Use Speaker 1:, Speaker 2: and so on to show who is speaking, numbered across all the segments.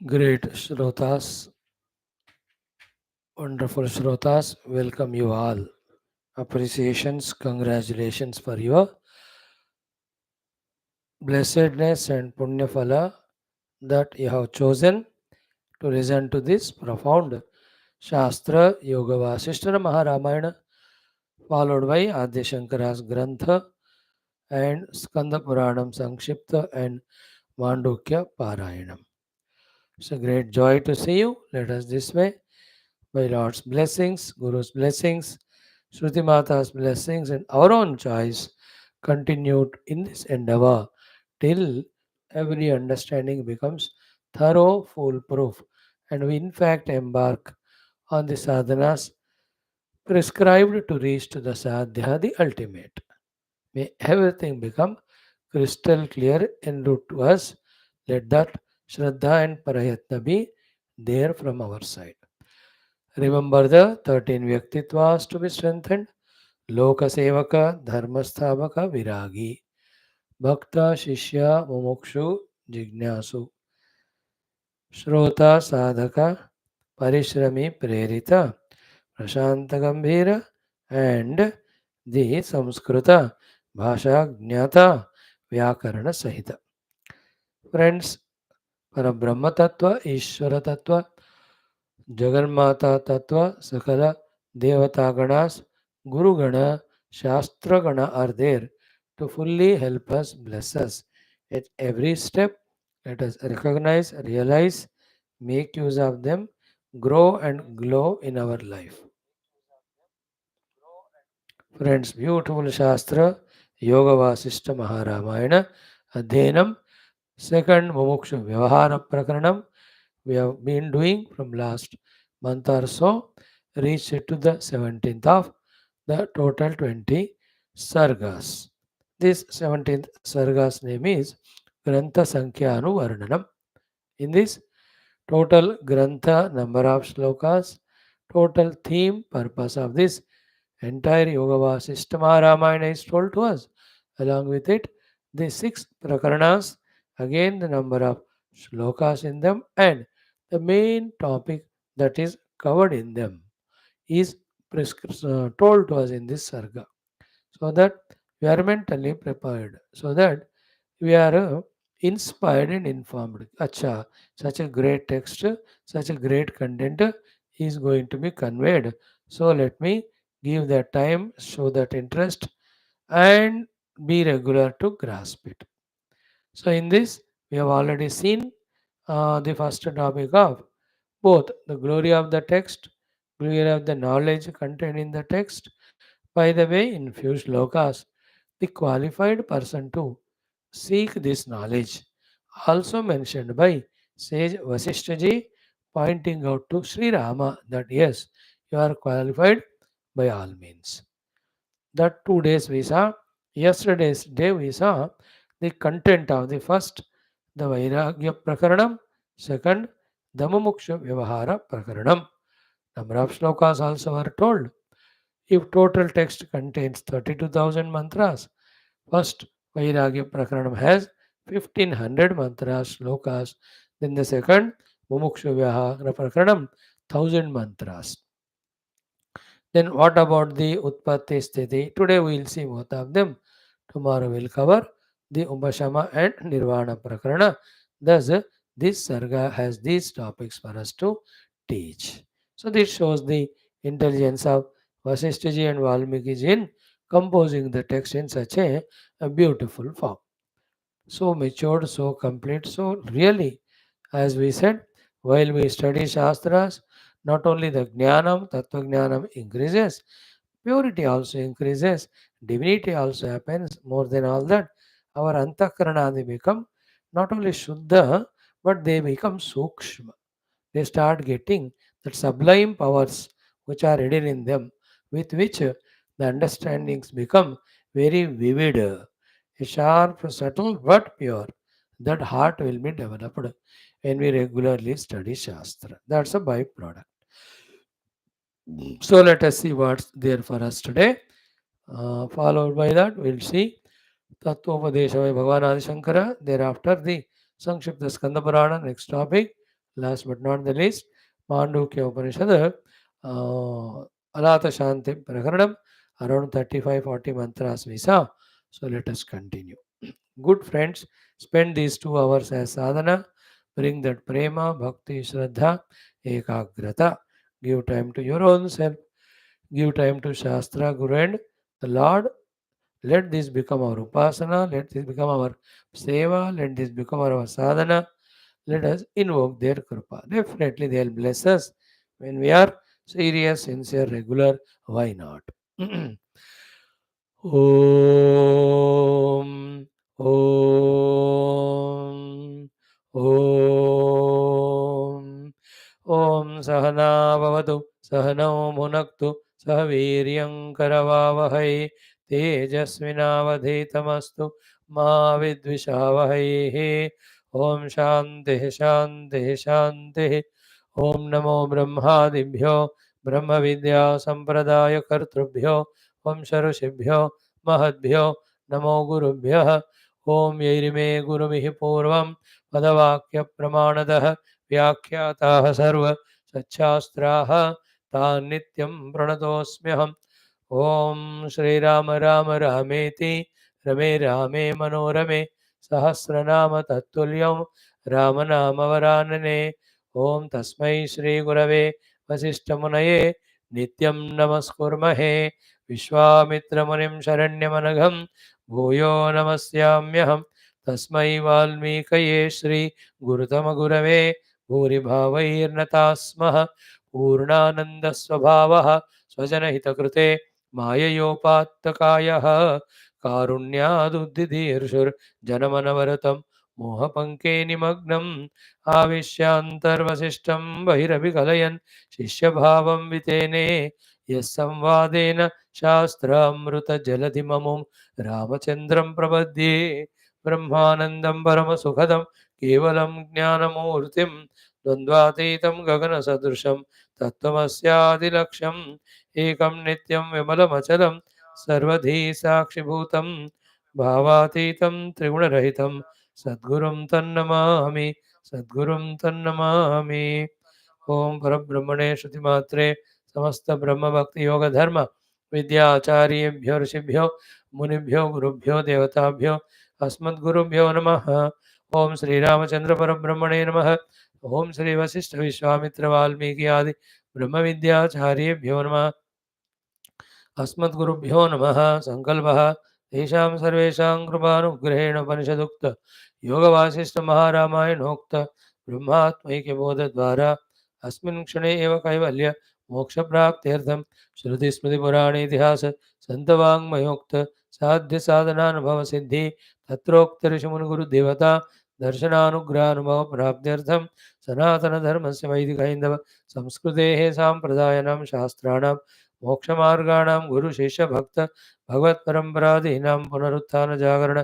Speaker 1: Great Shrotas, wonderful Shrotas, welcome you all. Appreciations, congratulations for your blessedness and Punya Phala that you have chosen to listen to this profound Shastra Yoga Vaashishtha Maharamayana, followed by Adi Shankara's Grantha and Skanda Puranam Sankshipta and Mandukya Parayanam. It's a great joy to see you. Let us this way. By Lord's blessings, Guru's blessings, Shruti Mata's blessings, and our own choice continued in this endeavor till every understanding becomes thorough, foolproof, and we in fact embark on the sadhanas prescribed to reach to the sadhya, the ultimate. May everything become crystal clear en route to us. Let that Shraddha and Parayatna be there from our side. Remember the 13 Vyaktitvas to be strengthened. Lokasevaka, Dharmasthavaka, Viragi, Bhakta, Shishya, Mumukshu, Jignasu, Shrota, Sadhaka, Parishrami, Prerita, Prashanta Gambhira, and the Samskrita, Bhasha, Jnata, Vyakarana Sahita. Friends, Parabrahma Tattva, Ishvara Tattva, Jaganmata Tattva, Sakala Devata Ganas, Guru Gana, Shastra Gana are there to fully help us, bless us. At every step, let us recognize, realize, make use of them, grow and glow in our life. Friends, beautiful Shastra, Yoga Vasishtha Maharamayana, Adhenam, second Mumukshu Vyavahara Prakaranam, we have been doing from last month or so, reached to the 17th of the total 20 sargas. This 17th sarga's name is Grantha Sankhya Varnanam. In this total Grantha number of shlokas, total theme, purpose of this entire Yoga Vasishtha Ramayana is told to us. Along with it, the six prakaranas, again the number of shlokas in them, and the main topic that is covered in them is told to us in this sarga, so that we are mentally prepared, so that we are inspired and informed. Acha, such a great text, such a great content is going to be conveyed. So let me give that time, show that interest, and be regular to grasp it. So in this, we have already seen the first topic of both the glory of the text, glory of the knowledge contained in the text. By the way, in few shlokas, the qualified person to seek this knowledge, also mentioned by sage Vasishtha pointing out to Sri Rama that yes, you are qualified by all means. That 2 days we saw, yesterday's day we saw the content of the first, the Vairagya Prakaranam, second, the Mumukshu Vyavahara Prakaranam. Number of shlokas also are told. If total text contains 32,000 mantras, first Vairagya Prakaranam has 1500 mantras, shlokas. Then the second Mumukshu Vyavahara Prakaranam, 1000 mantras. Then what about the Utpatti Sthiti? Today we will see both of them. Tomorrow we will cover the Upashama and Nirvana Prakarana. Thus, this Sarga has these topics for us to teach. So this shows the intelligence of Vasishtha ji and Valmiki ji in composing the text in such a beautiful form. So matured, so complete. So really, as we said, while we study Shastras, not only the Jnanam, Tattva Jnanam increases, purity also increases, divinity also happens. More than all that, our Antakarana, they become not only Shuddha, but they become Sukshma. They start getting that sublime powers which are hidden in them, with which the understandings become very vivid, sharp, subtle, but pure. That heart will be developed when we regularly study Shastra. That's a byproduct. So let us see what's there for us today. Followed by that, we'll see Tattvopadesha by Bhagavan Adi Shankara. Thereafter, the Sankshipta Skanda Purana, next topic. Last but not the least, Mandukya Upanishad, Alata Shanti Prakaranam, around 35-40 mantras we saw. So let us continue. Good friends, spend these 2 hours as sadhana. Bring that prema, bhakti, shraddha, ekagrata. Give time to your own self. Give time to Shastra, Guru and the Lord. Let this become our upasana. Let this become our seva. Let this become our sadhana. Let us invoke their kripa. Definitely they will bless us when we are serious, sincere, regular. Why not? Om Om Om Om Sahana Bhavatu Sahanao Bhunaktu Sahaviryam Tejasvinavadhetamastu Ma Vidvishavahai. Om Shanti Shanti Shanti. Om Namo Brahmadibhyo Brahma Vidya Sampradaya Kartrubhyo Vamsharushibhyo Mahadbhyo Namo Gurubhyo. Om Yairime Gurumihi Purvam Padavakya Pramanadah Vyakyataha Sarva Sachastraha Tan Nityam Pranatosmyaham. Om Shri Rama Rama Rameti Rame Rame Manorame Sahasranama Tattuliyam Ramanama Varanane. Om Tasmai Shri Gurave Vasishtamunaye Nityam Namaskurmahe Vishwamitra Munim Sharanyamanagam Bhuyo Namasyamyaham Tasmai Valmikaye Shri Gurutama Gurave Bhuri Bhavairnatasmaha Purnananda Swabhavaha Swajanahitakృతే माययोपात्तकायः कारुण्यादुद्धिदीर्षुर् जनमनवरतं मोहपङ्के निमग्नम् आविश्यान्तर्वसिष्ठं बहिरभिकलयन् शिष्यभावं वितेने यः संवादेन शास्त्रामृतजलधिममुं रामचन्द्रं प्रपद्ये ब्रह्मानन्दं परमसुखदं केवलं ज्ञानमूर्तिं द्वन्द्वातीतं गगनसदृशं तत्त्वमस्यादिलक्ष्यम् एकं नित्यं विमलमचलं सर्वधी साक्षिभूतं भावातीतं त्रिगुणरहितं सद्गुरुं तन्नमामि सद्गुरुं तन्नमामि. ओम परब्रह्मणे श्रुतिमात्रे समस्त ब्रह्म भक्ति योग धर्म विद्याचार्येभ्यो ऋषिभ्यो मुनिभ्यो गुरुभ्यो देवताभ्यो अस्मद्गुरुभ्यो नमः. ओम श्री रामचंद्र परब्रह्मणे नमः. ओम श्री वशिष्ठ विश्वामित्र वाल्मीकि आदि ब्रह्म विद्याचार्येभ्यो नमः. अस्मद्गुरुभ्यो नमः. संकल्पः तेषां सर्वेषां कृपानुग्रहेण उपनिषदुक्त योगवासिष्ठ महारामायणोक्त ब्रह्मात्मैक्यबोधद्वारा अस्मिन् क्षणे एव कैवल्य मोक्षप्राप्त्यर्थं श्रुतिस्मृतिपुराणेतिहास सन्तवाङ्मयोक्त साध्य साधनानुभव सिद्धि तत्रोक्त ऋषिमुनिगुरुदेवता दर्शनानुग्रहानुभव प्राप्त्यर्थं सनातनधर्मस्य वैदिकैन्दव संस्कृतेः साम्प्रदायानां शास्त्राणां मोक्षमार्गाणां गुरुशिष्यभक्त भगवत्परम्परादीनां पुनरुत्थान जागरण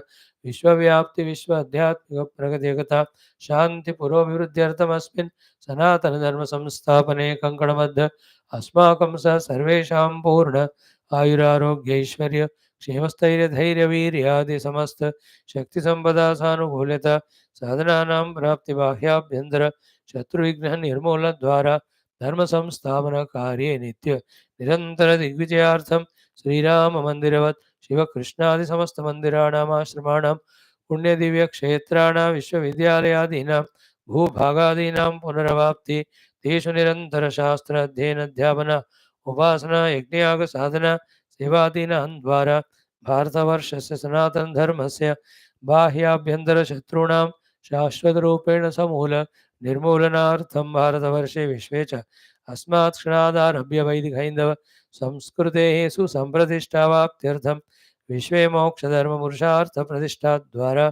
Speaker 1: विश्वव्याप्ति विश्व आध्यात्मिक प्रगतिकथा शांति पुरोभिवृद्ध्यर्थमस्मिन् सनातनधर्म संस्थापने कंकणबद्ध अस्माकं सह सर्वेषां पूर्ण आयुरारोग्य ऐश्वर्य क्षेमस्थैर्य धैर्य वीर्यादि समस्त शक्ति संपदा सानुकूल्यता साधनानां प्राप्ति बाह्याभ्यंतर शत्रुविघ्न निर्मूलन द्वारा धर्म संस्थापन कार्ये नित्य निरंतर दिग्विजयार्थं श्रीराम मंदिरवत् शिवकृष्णादि समस्त मंदिराणाम् आश्रमाणां पुण्यदिव्यक्षेत्राणां विश्वविद्यालयादीनां भूभागादीनां पुनरवाप्ति तेषु निरन्तरशास्त्र अध्ययन अध्यापन उपासना यज्ञयाग साधना सेवादीनां द्वारा भारतवर्षस्य सनातनधर्मस्य बाह्याभ्यन्तरशत्रूणां शाश्वतरूपेण समूल निर्मूलनार्थं भारतवर्षे विश्वे च अस्मात् क्षणादारभ्य वैदिकहैन्दव संस्कृतेः सुसम्प्रतिष्ठावाप्त्यर्थं विश्वे मोक्षधर्मपुरुषार्थप्रतिष्ठाद्वारा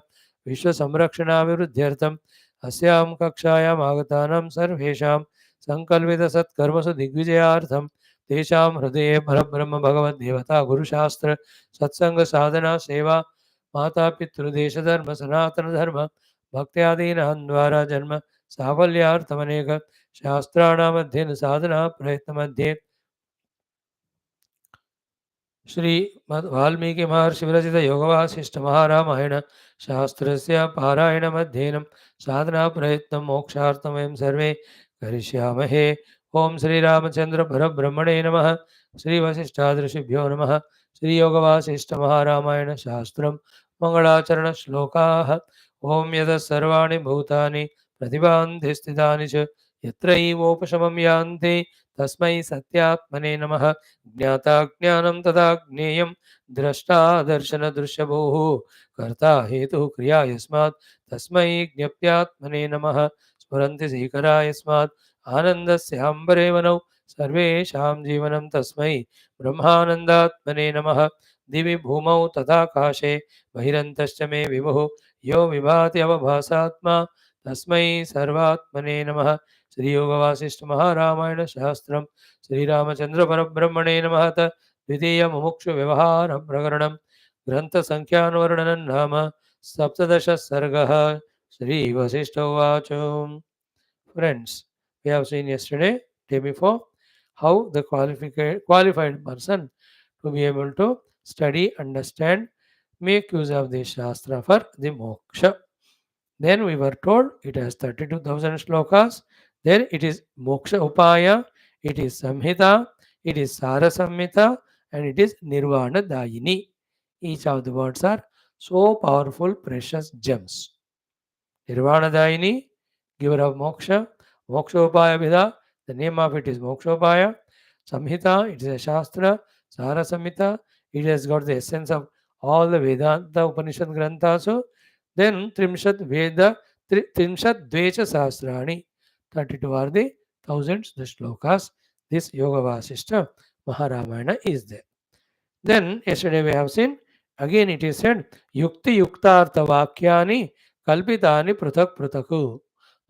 Speaker 1: विश्वसंरक्षणाभिवृद्ध्यर्थम् अस्यां कक्षायाम् आगतानां सर्वेषां सङ्कल्पितसत्कर्मसु दिग्विजयार्थं तेषां हृदये परब्रह्म भगवद्देवता गुरुशास्त्र सत्सङ्गसाधना सेवा मातापितृदेशधर्म सनातनधर्म भक्त्यादीनां द्वारा जन्म साफल्यार्थमनेक शास्त्राणाम् अध्ययन साधना प्रयत्नमध्ये श्री वाल्मीकि महर्षि विरचित योगवासिष्ठ महारामायण शास्त्रस्य पारायणमध्ययनं साधना प्रयत्नं मोक्षार्थं वयं सर्वे करिष्यामहे। ओम श्री रामचंद्र परब्रह्मणे नमः। श्री वशिष्ठादृषिभ्यो नमः। श्री योगवासिष्ठ महारामायण शास्त्रं मंगलाचरण श्लोकाः। ओम यतः सर्वाणि भूतानि प्रतिभान्ति स्थितानि च यत्रैवोपशमं यान्ति तस्मै सत्यात्मने नमः। ज्ञाता ज्ञानं तथा ज्ञेयं द्रष्टा दर्शनदृश्यभूः कर्ता हेतुः क्रिया यस्मात् तस्मै ज्ञप्त्यात्मने नमः। स्फुरन्ति सीकरा यस्मात् आनन्दस्याम्बरे वनौ सर्वेषां जीवनं तस्मै ब्रह्मानन्दात्मने नमः। दिवि भूमौ तथाकाशे बहिरन्तश्च मे विभुः यो विभाति अवभासात्मा तस्मै सर्वात्मने नमः। श्रीयोगवासिष्ठ महारामायण शास्त्रं श्रीरामचंद्र परब्रह्मणे नमः। द्वितीय मुमुक्षु व्यवहार प्रकरणं ग्रंथसंख्यानुवर्णनं नाम 17 सर्गः। श्री वशिष्ठ उवाच। Friends, we have seen yesterday, day before, how the qualified person to be able to study, understand, make use of the Shastra for the moksha. Then we were told it has 32,000 shlokas. Then it is moksha upaya, it is samhita, it is sara samhita, and it is nirvana dayini. Each of the words are so powerful, precious gems. Nirvana dayini, giver of moksha. Moksha upaya vidha, the name of it is moksha upaya. Samhita, it is a shastra. Sara samhita, it has got the essence of all the Vedanta Upanishad Granthas. Then Trimshat Veda, Trimshat Dvecha Sahasrani, 32 are the thousands, the shlokas. This Yoga Vaashishtha Maharamayana is there. Then yesterday we have seen, again it is said, Yukti Yuktartha Vakyani Kalpitani Pruthak Pruthaku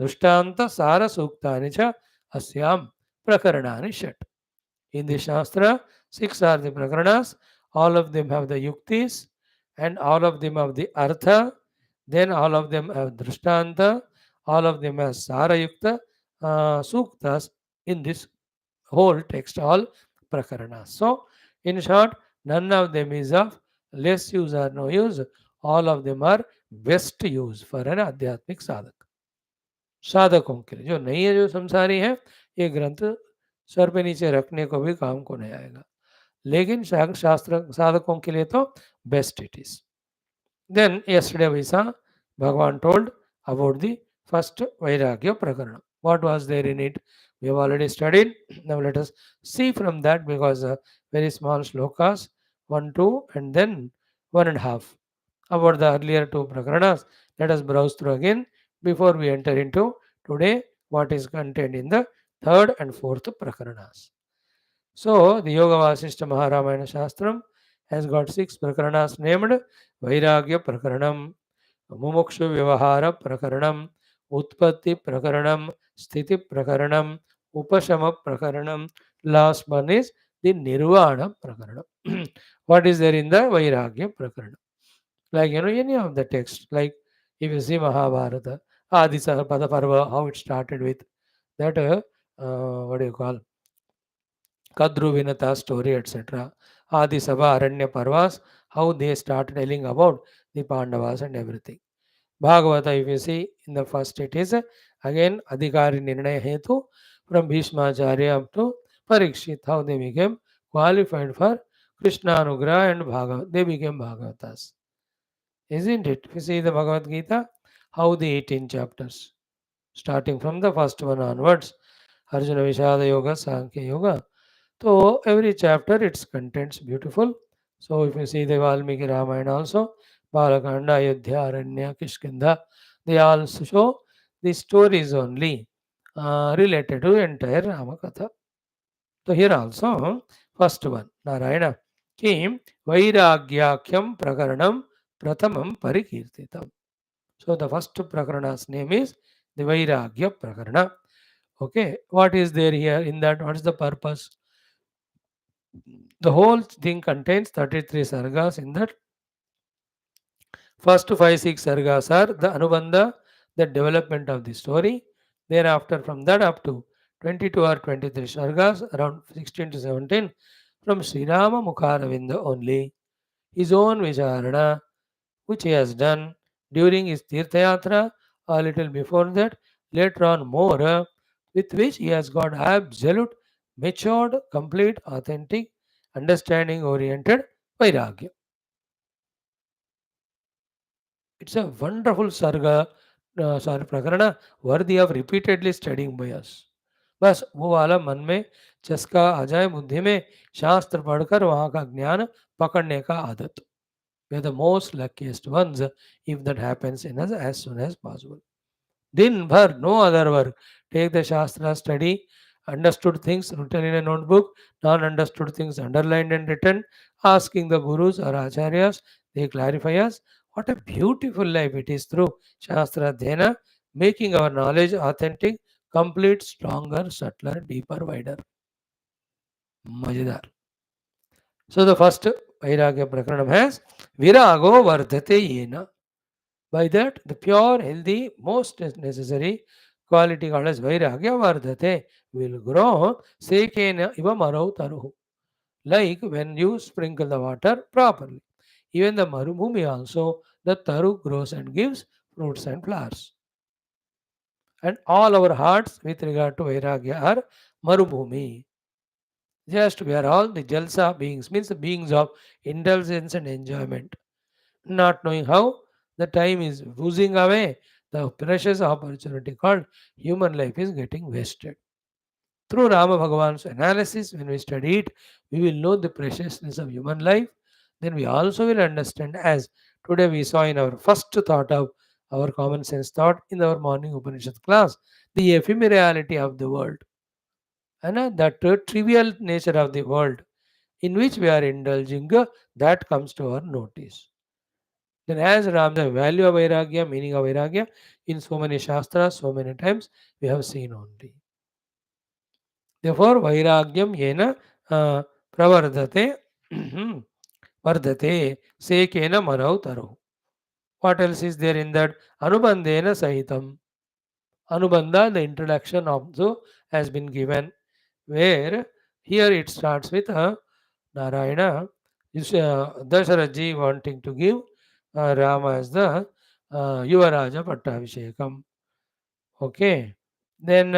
Speaker 1: Dushtanta Sara Suktani Cha Asyam Prakaranani Shat. In the Shastra, 6 are the Prakaranas, all of them have the Yuktis, and all of them have the Artha, then all of them have Drishtanta, all of them have Sarayukta Suktas in this whole text, all Prakaranas. So, in short, none of them is of less use or no use, all of them are best use for an आध्यात्मिक साधक. साधकों के लिए जो नहीं है, जो संसारी है, ये ग्रंथ सर पे नीचे रखने को भी काम को नहीं आएगा, लेकिन शास्त्र साधकों के लिए तो best it is. Then yesterday we saw Bhagavan told about the first Vairagya Prakaranam. What was there in it? We have already studied. Now let us see from that, because very small shlokas, 1, 2 and then 1.5. About the earlier 2 Prakaranas, let us browse through again before we enter into today what is contained in the 3rd and 4th Prakaranas. So the Yoga Vaashishtha Maharamayana Shastram has got 6 Prakaranas named Vairagya Prakaranam, Mumukshu Vyavahara Prakaranam, Utpatti Prakaranam, Sthiti Prakaranam, Upashama Prakaranam. Last one is the Nirvana Prakaranam. What is there in the Vairagya Prakaranam? Like, any of the text, like if you see Mahabharata, Pada Parva, how it started with that, what do you call, Kadru Vinata story, etc. Adi Sabha Aranya Parvas, how they started telling about the Pandavas and everything. Bhagavata, if you see, in the first it is again Adhikari Nirnaya Hetu from Bhishmacharya up to Parikshit, how they became qualified for Krishna Anugrah and Bhagavat. They became Bhagavatas. Isn't it? If you see the Bhagavad Gita, how the 18 chapters, starting from the first one onwards, Arjuna Vishada Yoga, Sankhya Yoga, So every chapter, its contents beautiful. So if you see the Valmiki Ramayana also, Balakanda, Ayodhya, Aranya, Kishkinda, they also show the stories only related to entire Ramakatha. So here also, first one, Narayana, Kim Vairagyakyam Prakaranam Pratamam Parikirtitam. So the first Prakarana's name is the Vairagya Prakarana. Okay, what is there here in that? What is the purpose? The whole thing contains 33 sargas. In that, first 5 6 sargas are the Anubandha, the development of the story. Thereafter, from that up to 22 or 23 sargas, around 16 to 17, from Sri Rama Mukharavinda only, his own Vicharana, which he has done during his Tirthayatra, a little before that, later on more, with which he has got absolute, matured, complete, authentic, understanding oriented Vairagya. It's a wonderful sarga, prakarana worthy of repeatedly studying by us. बस वो वाला मन में चस्का आ जाए बुद्धि में शास्त्र पढ़कर वहाँ का ज्ञान पकड़ने का आदत. We are the most luckiest ones if that happens in us as soon as possible. Din bhar, no other work. Take the Shastra study, understood things written in a notebook, non understood things underlined and written, asking the Gurus or Acharyas, they clarify us. What a beautiful life it is through Shastra Dhyana, making our knowledge authentic, complete, stronger, subtler, deeper, wider. Majidar. So the first Vairagya Prakaranam has Virago Vardhate Yena. By that, the pure, healthy, most necessary quality called as Vairagya Vardhate will grow Sekena Iva Marau Taruhu. Like when you sprinkle the water properly. Even the Marubhumi also, the Taru grows and gives fruits and flowers. And all our hearts with regard to Vairagya are Marubhumi. Just we are all the Jalsa beings, means the beings of indulgence and enjoyment. Not knowing how the time is oozing away, the precious opportunity called human life is getting wasted. Through Rama Bhagavan's analysis, when we study it, we will know the preciousness of human life. Then we also will understand, as today we saw in our first thought of our common sense thought in our morning Upanishad class, the ephemerality of the world and that trivial nature of the world in which we are indulging, that comes to our notice. Then, as Ram, the value of Vairagya, meaning of Vairagya, in so many Shastras, so many times, we have seen only. Therefore, Vairagyam yena pravardate vardate sekena marau taro. What else is there in that? Anubandhena sahitam. Anubandha, the introduction also has been given, where here it starts with Narayana, Dasharatji wanting to give Rama as the Yuvaraja Pattabhishekam. Okay. Then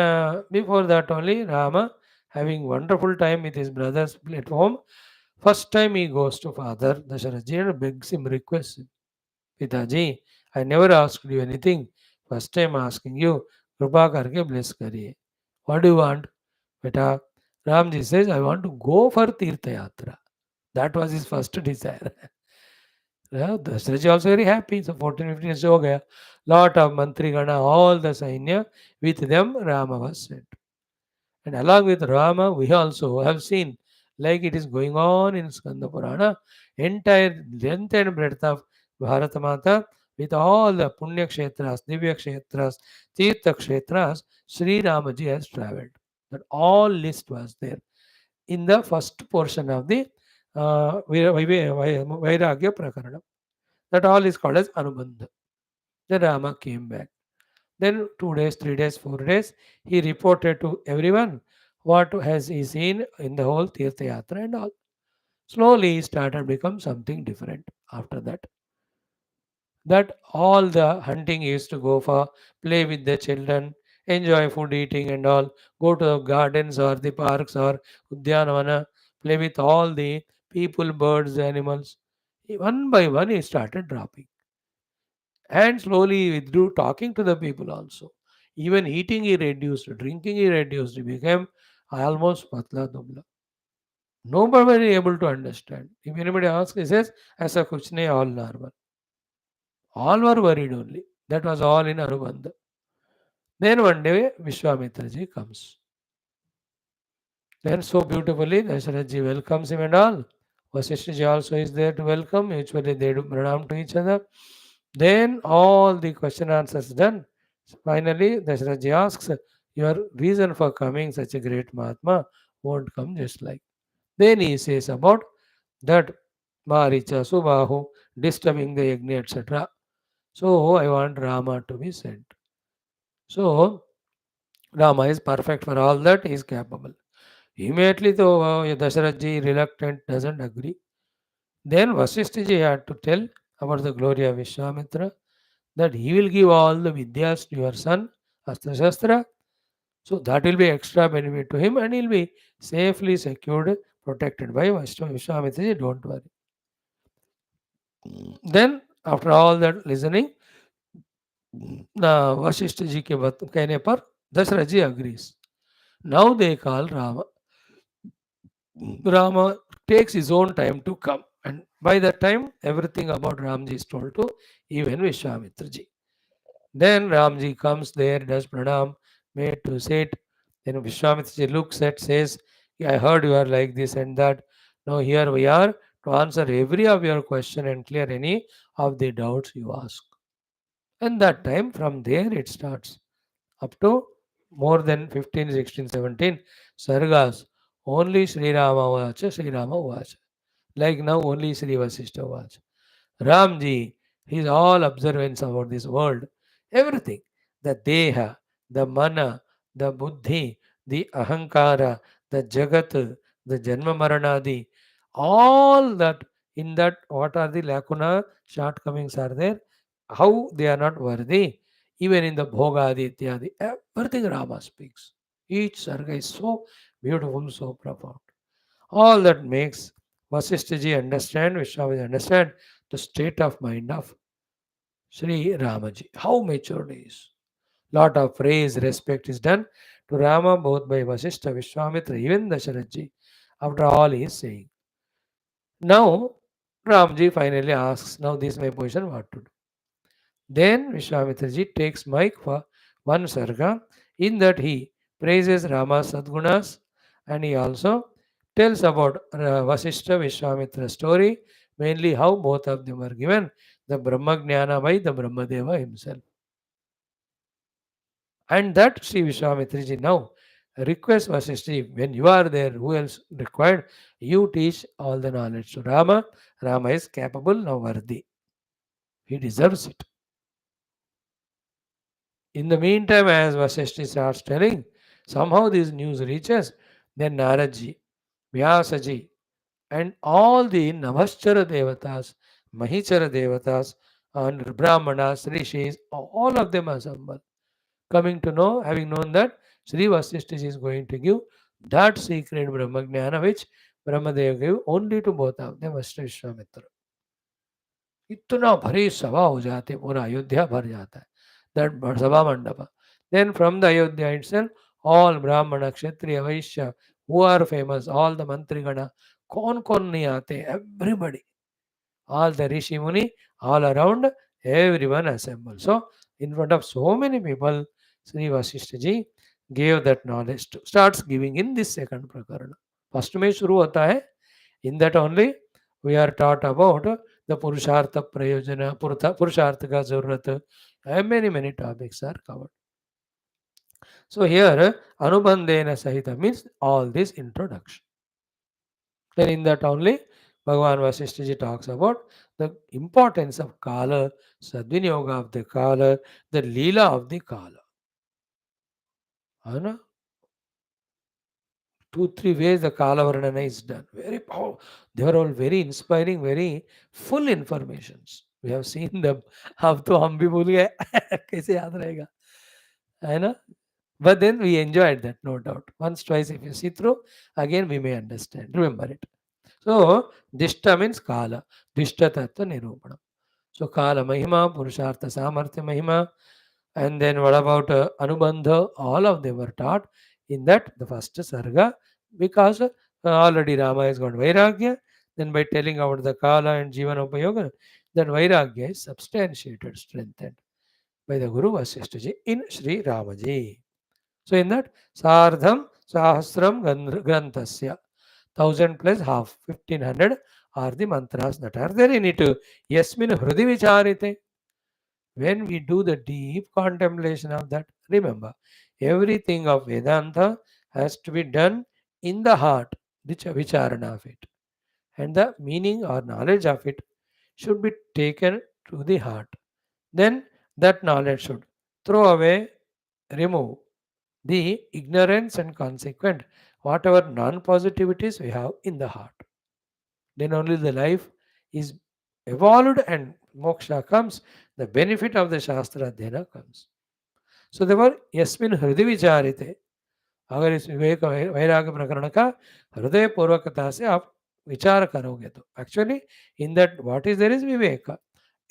Speaker 1: before that only Rama having wonderful time with his brothers at home. First time he goes to father Dasharatji and begs him, requests him, Pitaji, I never asked you anything. First time asking you, Kripa karke bless kariye. What do you want? Beta, Ramji says, I want to go for Tirtha Yatra. That was his first desire. Yeah, Dasharatji also very happy. So 14, 15 years ho gaya. Lot of Mantri Gana, all the Sainya, with them Rama was sent. And along with Rama, we also have seen, like it is going on in Skanda Purana, entire length and breadth of Bharata Mata, with all the Punya Kshetras, Divya Kshetras, Tirtha Kshetras, Sri Ramaji has traveled. That all list was there in the first portion of the Vairagya Prakaranam. That all is called as Anubandha. Then Rama came back. Then 2 days, 3 days, 4 days, he reported to everyone what has he seen in the whole Tirtha Yatra and all. Slowly he started become something different after that. That all the hunting he used to go for, play with the children, enjoy food eating and all, go to the gardens or the parks or Udyanavana, play with all the people, birds, animals. One by one he started dropping. And slowly he withdrew talking to the people also. Even eating he reduced, drinking he reduced. He became almost patla dubla. Nobody able to understand. If anybody asks, he says, "Aisa kuch nahi, all normal." All were worried only. That was all in Anubandha. Then one day Vishwamitra ji comes. Then so beautifully Dasharatha ji welcomes him and all. Vaashishtha ji also is there to welcome. Usually they do pranam to each other. Then all the question answers done. Finally Dasharatha ji asks, "Your reason for coming, such a great Mahatma, won't come just like." Then he says about that Maricha, Subahu, disturbing the yajna, etc. So I want Rama to be sent. So Rama is perfect for all that, he is capable. Immediately, though Dasharatha ji reluctant doesn't agree. Then Vasishtha ji had to tell about the glory of Vishwamitra, that he will give all the vidyas to your son, Astra Shastra. So that will be extra benefit to him and he'll be safely secured, protected by Vishwamitra ji, don't worry. Then, after all that listening, Vashishtha ji के कहने पर दशरथ जी agrees. Now they call Rama. Rama takes his own time to come, and by that time everything about Ramji is told to even Vishwamitra ji. Then Ramji comes there, does pranam, made to sit. Then Vishwamitra ji looks at, says, "I heard you are like this and that. Now here we are to answer every of your question and clear any of the doubts you ask." And that time, from there it starts up to more than 15, 16, 17 sargas. Only Sri Rama Vacha, Sri Rama Vacha. Like now, only Sri Vasishtha Vacha. Ramji, his all observance about this world, everything, the Deha, the Mana, the Buddhi, the Ahankara, the Jagat, the Janma Maranadi, all that, in that, what are the lacuna, shortcomings are there, how they are not worthy, even in the Bhogadi, Ityadi, everything Rama speaks. Each sarga is so beautiful, so profound. All that makes Vasishtha ji understand, Vishwamitra understand the state of mind of Sri Ramaji, how matured he is. Lot of praise, respect is done to Rama both by Vasishtha, Vishwamitra, even Dasharatha. After all he is saying. Now Ramji finally asks, now this is my position, what to do? Then Vishwamitraji takes mic for one sarga, in that he praises Rama's Sadgunas and he also tells about Vasishtha Vishwamitra story, mainly how both of them were given the Brahma Jnana by the Brahmadeva himself. And that Sri Vishwamitraji now requests Vasishtha, when you are there, who else required? You teach all the knowledge to Rama. Rama is capable, now worthy. He deserves it. In the meantime, as Vasishtha starts telling, somehow this news reaches, then Naradji, Vyasaji, and all the Namaschara Devatas, Mahichara Devatas, and Brahmanas, Rishis, all of them assemble, coming to know, having known that Sri Vasishtha is going to give that secret Brahmagnana which Brahmadeva gave only to both of them, Vishwamitra. इतना भरी सभा हो जाती, पूरा अयोध्या भर जाता है, that सभा मंडप. Then from the Ayodhya itself, all Brahmana, Kshatriya, Vaishya, who are famous, all the Mantrigana, कौन नहीं आते, everybody, all the Rishi Muni, all around, everyone assembled. So in front of so many people, Sri Vasishtha ji gave that knowledge to, starts giving in this second prakarana. First में शुरू होता है, in that only we are taught about the Purushartha Prayojana, Purushartha ka Zarurat, and many topics are covered. So here, Anubandhena Sahita means all this introduction. Then in that only, Bhagavan Vasishtha ji talks about the importance of Kala, Sadvinyoga of the Kala, the Leela of the Kala. Anna? 2-3 ways the Kala Varnana is done. Very powerful. They are all very inspiring, very full informations. We have seen them. अब तो हम भी भूल गए कैसे याद रहेगा, है ना? But then we enjoyed that, no doubt. Once, twice, if you see through, again we may understand. Remember it. So, Dishta means Kala. Dishta Tattva Nirupanam. So, Kala Mahima, Purushartha Samartha Mahima. And then what about Anubandha? All of them were taught in that, the first Sarga, because Already Rama has got Vairagya. Then by telling about the Kala and Jivana Upayoga, that Vairagya is substantiated, strengthened by the Guru Vaashishtha in Sri Ramaji. So in that Sardham Sahasram Granthasya, 1000 plus half, 1500 are the mantras that are there in it. Yasmin Hrudi Vicharite. When we do the deep contemplation of that, remember, everything of Vedanta has to be done in the heart, the vicharana of it. And the meaning or knowledge of it should be taken to the heart. Then that knowledge should throw away, remove the ignorance and consequent whatever non-positivities we have in the heart. Then only the life is evolved and moksha comes, the benefit of the Shastra Adhyana comes. So therefore, Yasmin Hridi Vicharite, अगर इस विवेक वैराग्य प्रकरण का हृदय पूर्वकता से आप विचार करोगे तो actually in that what is there is विवेक,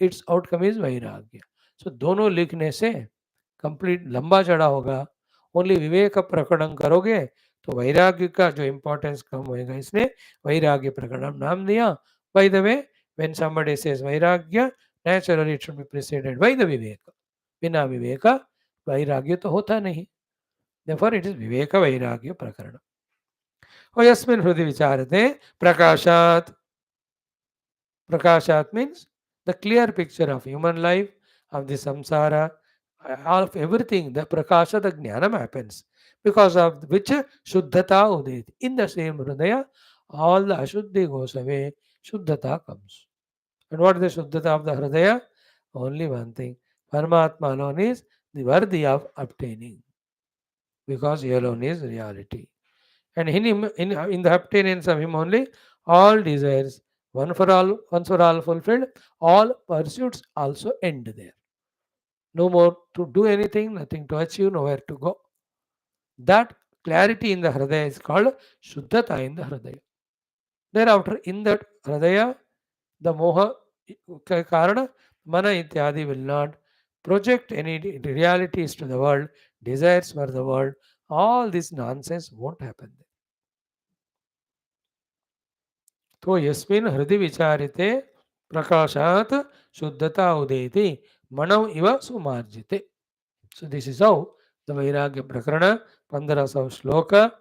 Speaker 1: इट्स आउटकम इज वैराग्य. सो दोनों लिखने से कंप्लीट लंबा चढ़ा होगा. ओनली विवेक प्रकरण करोगे तो वैराग्य का जो इम्पोर्टेंस कम होएगा, इसलिए वैराग्य प्रकरण नाम दिया. By the way, when somebody says वैराग्य, naturally it should be preceded by the विवेक. बिना विवेक वैराग्य तो होता नहीं. Therefore, it is Viveka Vairagya Prakarana. O Yasmin Hrudi Vicharate Prakashat. Prakashat means the clear picture of human life, of the samsara, of everything. The Prakasha, the Jnanam happens. Because of which Shuddhata Udit. In the same Hridaya, all the Ashuddhi goes away, Shuddhata comes. And what is the Shuddhata of the Hridaya? Only one thing. Paramatma alone is the worthy of obtaining. Because he alone is reality. And in him, in the obtainance of him only, all desires, once for all fulfilled, all pursuits also end there. No more to do anything, nothing to achieve, nowhere to go. That clarity in the Hridaya is called Shuddhata in the Hridaya. Thereafter, in that Hridaya, the Moha Karana, Mana Ityadi will not project any realities to the world, desires for the world. All this nonsense won't happen. तो यस्मिन् हृदि विचारिते प्रकाशात् शुद्धता उदेति मनव इव सुमार्जिते. So this is how the Vairagya Prakarana, 1500 shloka,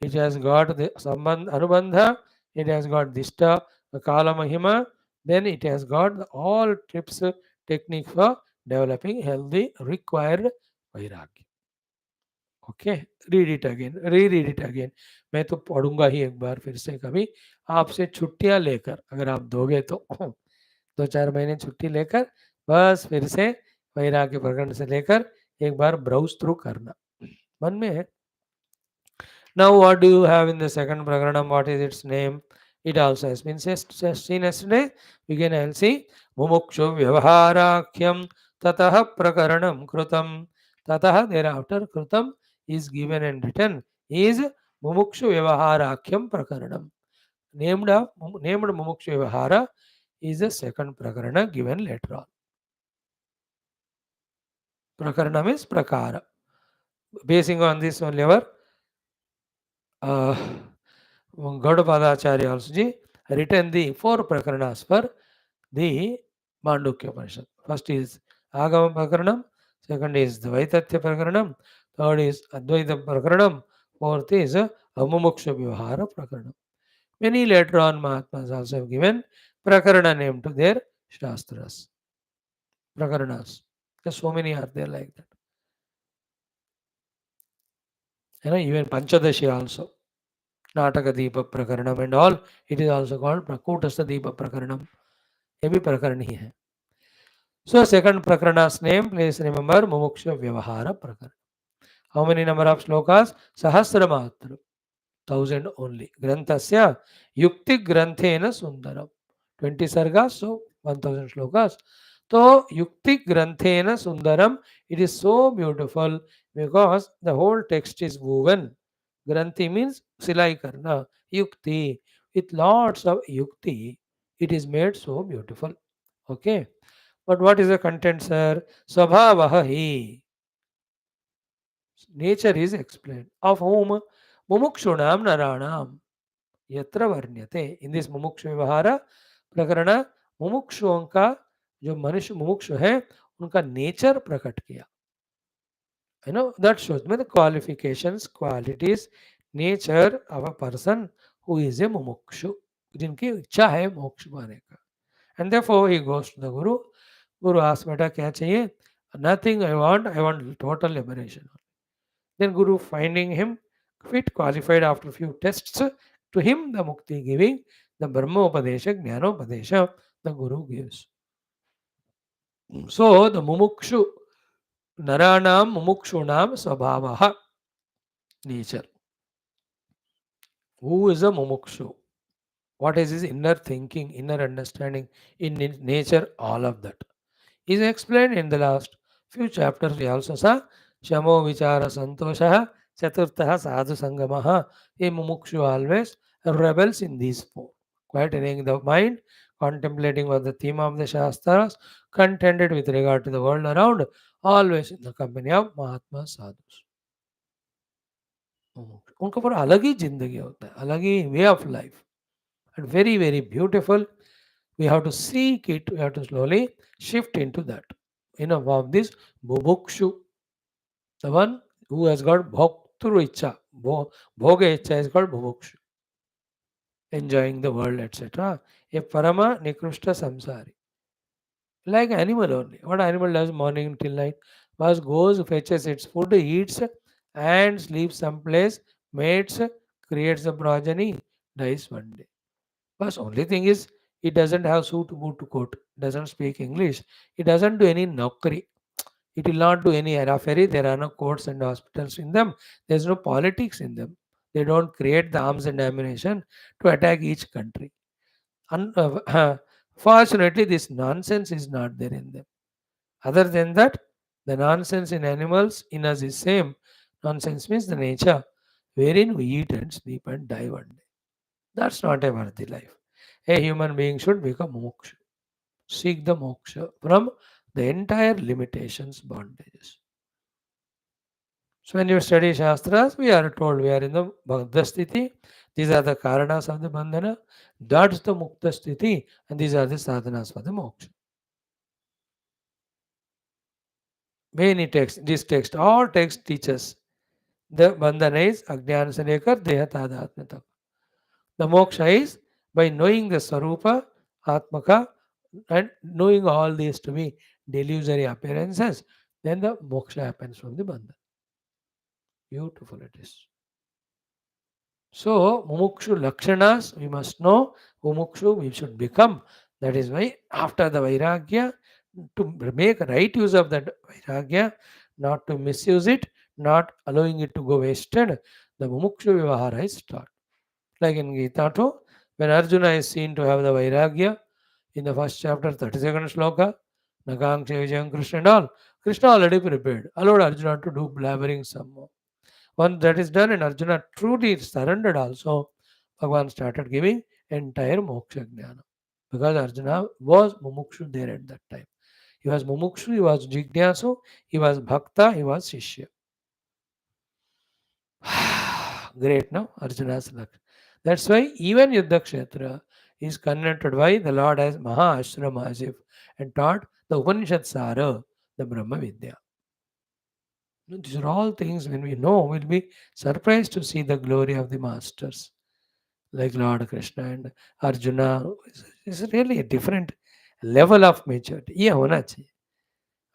Speaker 1: it has got the Sambandha, Anubandha, it has got Dishta, the Kala Mahima, then it has got all tips, technique for developing healthy required Vairagya. Okay, read it again, read it again. मैं तो पढ़ूंगा ही एक बार फिर से कभी, आपसे छुट्टियां लेकर अगर आप दोगे तो 2-4 महीने छुट्टी लेकर बस फिर से वैराग्य प्रकरण से लेकर एक बार ब्राउज थ्रू करना. मन में है. Now what do you have in the second prakaranam? What is its name? It also has been seen yesterday. Again I will see Mumukshu Vyavahara Prakaranam Krutam. Tatah, thereafter Krutam is given and written is Mumukshu Vyavahara Prakaranam. Named Mumukshu Vyavahara is the second prakarana given later on. Prakaranam is prakara. Basing on this only our Gaudapadacharya also written the 4 prakaranas for the Mandukya Upanishad. First is Agama Prakaranam, second is the Vaitatya Prakaranam, third is Advaita Prakaranam, fourth is Mumukshu Vyavahara Prakaranam. Many later on Mahatmas also have given Prakarana name to their Shastras. Prakaranas. Because so many are there like that. You know, even Panchadashi also. Nataka Deepa Prakaranam and all, it is also called Prakutastha Deepa Prakaranam. ये भी प्रकरण ही है. So second prakarana's name, please remember Mumukshu Vyavahara Prakaranam. How many number of shlokas? Sahasra Matra. 1000 only. Granthasya Yukti Granthena Sundaram. 20 sargas, so 1000 shlokas. So Yukti Granthena Sundaram, it is so beautiful because the whole text is woven. Granthi means silai karna. Yukti. With lots of yukti, it is made so beautiful. Okay. But what is the content, sir? Swabhavahi. Nature is explained. Of whom? Mumukshunam naranam. यत्र वर्ण्यते. In this मुमुक्षु व्यवहार प्रकरण मुमुक्षुओं का, जो मनुष्य मुमुक्षु है, उनका नेचर प्रकट किया. That shows me the qualifications, qualities, nature of a person who is a mumukshu, जिनकी इच्छा है मोक्ष पाने का. And therefore he goes to the Guru. Guru asks, बेटा क्या चाहिए? Nothing I want total liberation. Then Guru, finding him fit, qualified after few tests, to him the mukti giving, the Brahmopadesha, Jnanopadesha, the Guru gives. So the mumukshu, naranam mumukshunam svabhavaha, nature. Who is a mumukshu? What is his inner thinking, inner understanding, in nature, all of that is explained in the last few chapters. We also saw Shamo Vichara Santosha, Chaturtha Sadhu Sangamaha. A mumukshu always rebels in these four. Quietening the mind, contemplating what the theme of the Shastras, contented with regard to the world around, always in the company of Mahatma Sadhus. उनका पूरा अलग ही जिंदगी होता है, अलग ही way of life, and very very beautiful. We have to seek it, we have to slowly shift into that, of this bubukshu, the one who has got bhoktru icha, bhoga icha is called bubukshu, enjoying the world, etc. A parama nikrushta samsari, like animal only. What animal does morning till night? First goes, fetches its food, eats, and sleeps someplace, mates, creates a progeny, dies one day. But only thing is, it doesn't have suit, boot, coat, doesn't speak English, it doesn't do any naukri, it will not do any affair. There are no courts and hospitals in them, there's no politics in them. They don't create the arms and ammunition to attack each country. Fortunately, this nonsense is not there in them. Other than that, the nonsense in animals in us is same. Nonsense means the nature wherein we eat and sleep and die one day. That's not a worthy life. A human being should become moksha, seek the moksha from the entire limitations, bondages. So when you study Shastras, we are told we are in the Bhagavad Sthiti. These are the Karanas of the Bandhana. That's the Mukta Sthiti. And these are the sadhanas for the moksha. Many texts, this text, all texts teach us the Bandhana is Ajnana se lekar Deha Tadatmya tak. The moksha is by knowing the Sarupa, Atmaka, and knowing all these to be delusory appearances, then the moksha happens from the bandhana. Beautiful it is. So, mumukshu lakshanas, we must know, mumukshu we should become. That is why after the vairagya, to make right use of that vairagya, not to misuse it, not allowing it to go wasted, the mumukshu vyavahara is taught. Like in Gita too, when Arjuna is seen to have the vairagya, in the first chapter, 32nd shloka, Nakangsha Vijayam Krishna and all, Krishna already prepared, allowed Arjuna to do blabbering some more. Once that is done and Arjuna truly surrendered also, Bhagavan started giving entire moksha jnana. Because Arjuna was mumukshu there at that time. He was mumukshu, he was jignasu, he was bhakta, he was shishya. Great, no? Arjuna's luck. That's why even Yuddha Kshetra is connected by the Lord as Maha Ashrama as if and taught the Upanishad Sara, the Brahma Vidya. These are all things when we know, we'll be surprised to see the glory of the masters like Lord Krishna and Arjuna. It's really a different level of maturity. ये होना चाहिए.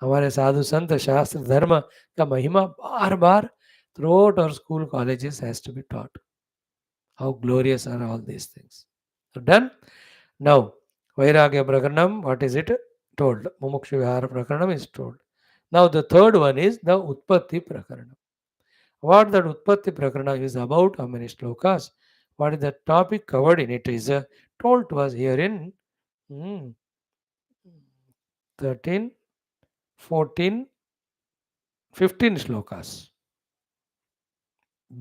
Speaker 1: हमारे साधु संत शास्त्र धर्म का महिमा बार बार throughout our school colleges has to be taught. How glorious are all these things. So done. Now, Vairagya Prakaranam, what is it told? Mumukshu Vyavahara Prakaranam is told. Now, the third one is the Utpatti Prakaranam. What that Utpatti Prakaranam is about, how many shlokas, what is the topic covered in it is told to us here in 13, 14, 15 shlokas.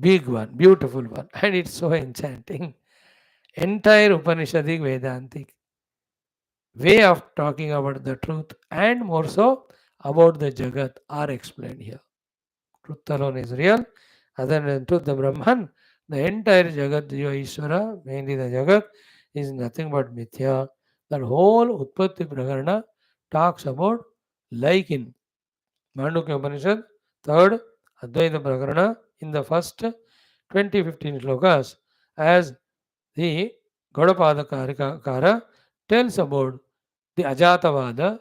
Speaker 1: Big one, beautiful one, and it's so enchanting. Entire Upanishadic Vedantic way of talking about the truth and more so about the Jagat are explained here. Truth alone is real. Other than truth, the Brahman, The entire Jagat Jiva Ishvara, mainly the Jagat, is nothing but Mithya. That whole Utpatti Prakarana talks about like in Mandukya Upanishad, third Advaita Prakarana, in the first 20-15 shlokas, as the Gaudapada Kara tells about the Ajatavada,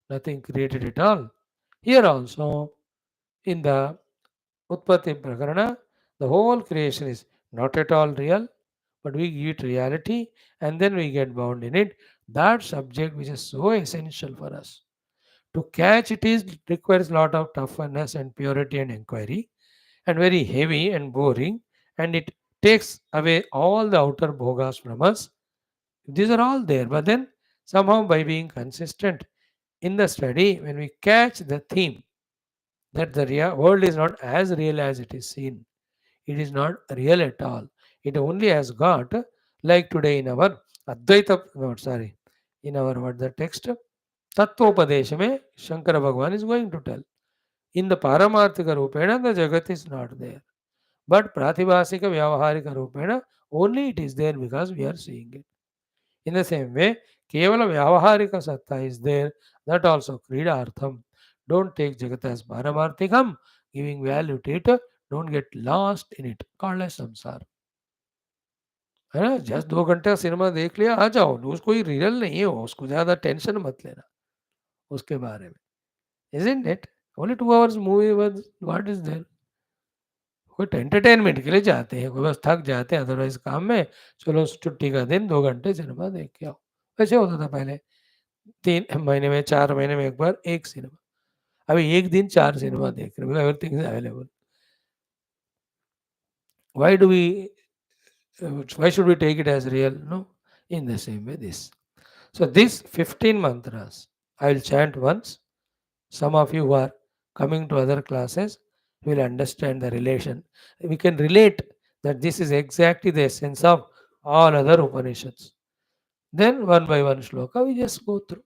Speaker 1: nothing created at all. Here also, in the Utpatti Prakarana, the whole creation is not at all real, but we give it reality and then we get bound in it. That subject which is so essential for us. To catch it is requires a lot of toughness and purity and inquiry, and very heavy and boring, and it takes away all the outer bhogas from us. These are all there, but then somehow by being consistent in the study, when we catch the theme that the world is not as real as it is seen, it is not real at all. It only has got, like today in our Advaita, no, sorry, in our what the text, Tattvopadeshame, Shankara Bhagavan is going to tell. In the Paramarthika Rupena, the Jagat is not there. But Pratibhasika Vyavaharika Rupena, only it is there because we are seeing it. In the same way, Kevala Vyavaharika Satta is there, that also Krida Artham. Don't take Jagat as Paramarthikam, giving value to it, don't get lost in it. Called as samsara. है ना? Just 2 घंटे का cinema देख लिया, आ जाओ। उसको कोई real नहीं हो, उसको ज़्यादा टेंशन मत लेना उसके बारे में। Isn't it? Only 2 hours movie was what is there? कोई एंटरटेनमेंट के लिए जाते हैं, कोई बस थक जाते हैं अदरवाइज़ काम में, चलो छुट्टी का दिन 2 घंटे सिनेमा देख के आओ। वैसे होता था पहले, 3 महीने में, 4 महीने में एक बार 1 सिनेमा। अभी 1 दिन 4 सिनेमा देख रहे हैं, because everything is available. Why do we why should we take it as real? No, in the same way this. So these 15 mantras I will chant once. Some of you who are coming to other classes will understand the relation. We can relate that this is exactly the essence of all other Upanishads. Then one by one shloka we just go through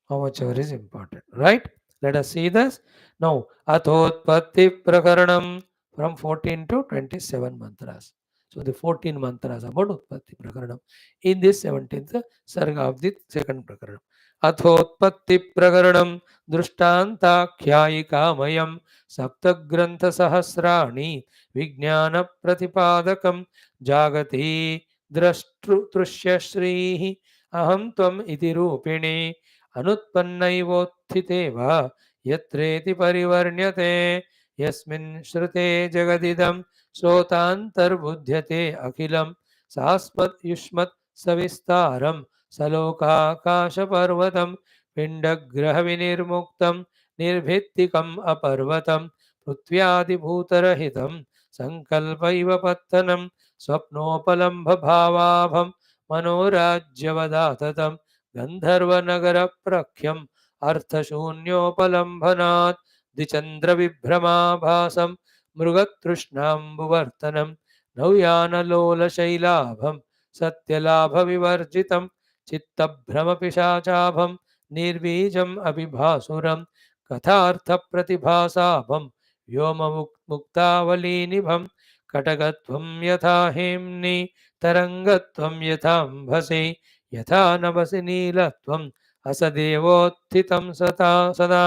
Speaker 1: how much ever is important. Right? Let us see this. Now, Athotpatti Prakaranam from 14 to 27 mantras. So the 14 mantras about Utpatti Prakaranam. In this 17th Sarga of the second Prakaranam. Athotpatti Prakaranam Drishtantakhyayikamaya Saptagrantha Sahasrani Vijnana Pratipadakam Jagati Drashtrushya Shri Aham Tvam Iti Rupini अनुत्पन्नैवोत्थिते वा यत्रेति परिवर्ण्यते यस्मिन् श्रुते जगदिदं सोतान्तर्बुध्यते अखिलं सास्मत् युष्मत् सविस्तारं सलोकाकाशपर्वतं पिण्डग्रहविनिर्मुक्तं निर्भित्तिकम् अपर्वतं पृथ्व्यादिभूतरहितं सङ्कल्प इव पत्तनं स्वप्नोपलम्भभावाभं मनोराज्यवदाततं गन्धर्वनगरप्रख्यम् अर्थशून्योपलम्भनात् द्विचन्द्रविभ्रमाभासं मृगतृष्णाम्बुवर्तनं नौयानलोलशैलाभं सत्यलाभविवर्जितं चित्तभ्रमपिशाचाभं निर्बीजम् अभिभासुरं कथार्थप्रतिभासाभं व्योममुक्तावलीनिभं कटकत्वं यथा हेम्नि तरङ्गत्वं यथाम्भसि यथा नभसि नीलत्वम् असदेवोत्थितं सदा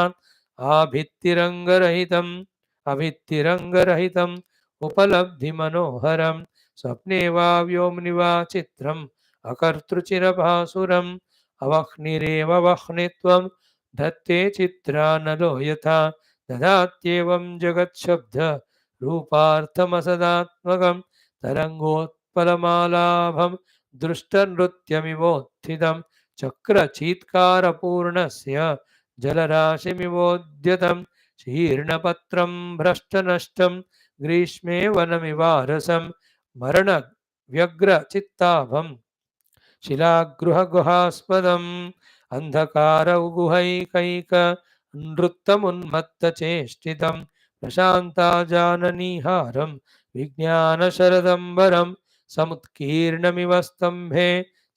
Speaker 1: आभित्तिरङ्गरहितम् उपलब्धिमनोहरं स्वप्ने वा व्योम्नि वा चित्रम् अकर्तृचिरभासुरम् अवह्निरेव वह्नित्वं धत्ते चित्रानलो यथा ददात्येवं जगत्शब्द रूपार्थमसदात्मकं तरङ्गोत्पलमालाभं दृष्टनृत्यमिवोत्थितं चक्रचीत्कारपूर्णस्य जलराशिमिवोद्यतं शीर्णपत्रं भ्रष्टनष्टं ग्रीष्मे वनमिवारसं मरणव्यग्रचित्ताभं शिलागृहगुहास्पदम् अन्धकारगुहैकैक नृत्तमुन्मत्तचेष्टितं प्रशान्ताजाननीहारं विज्ञानशरदम्बरं समुत्कीर्णमिव स्तम्भे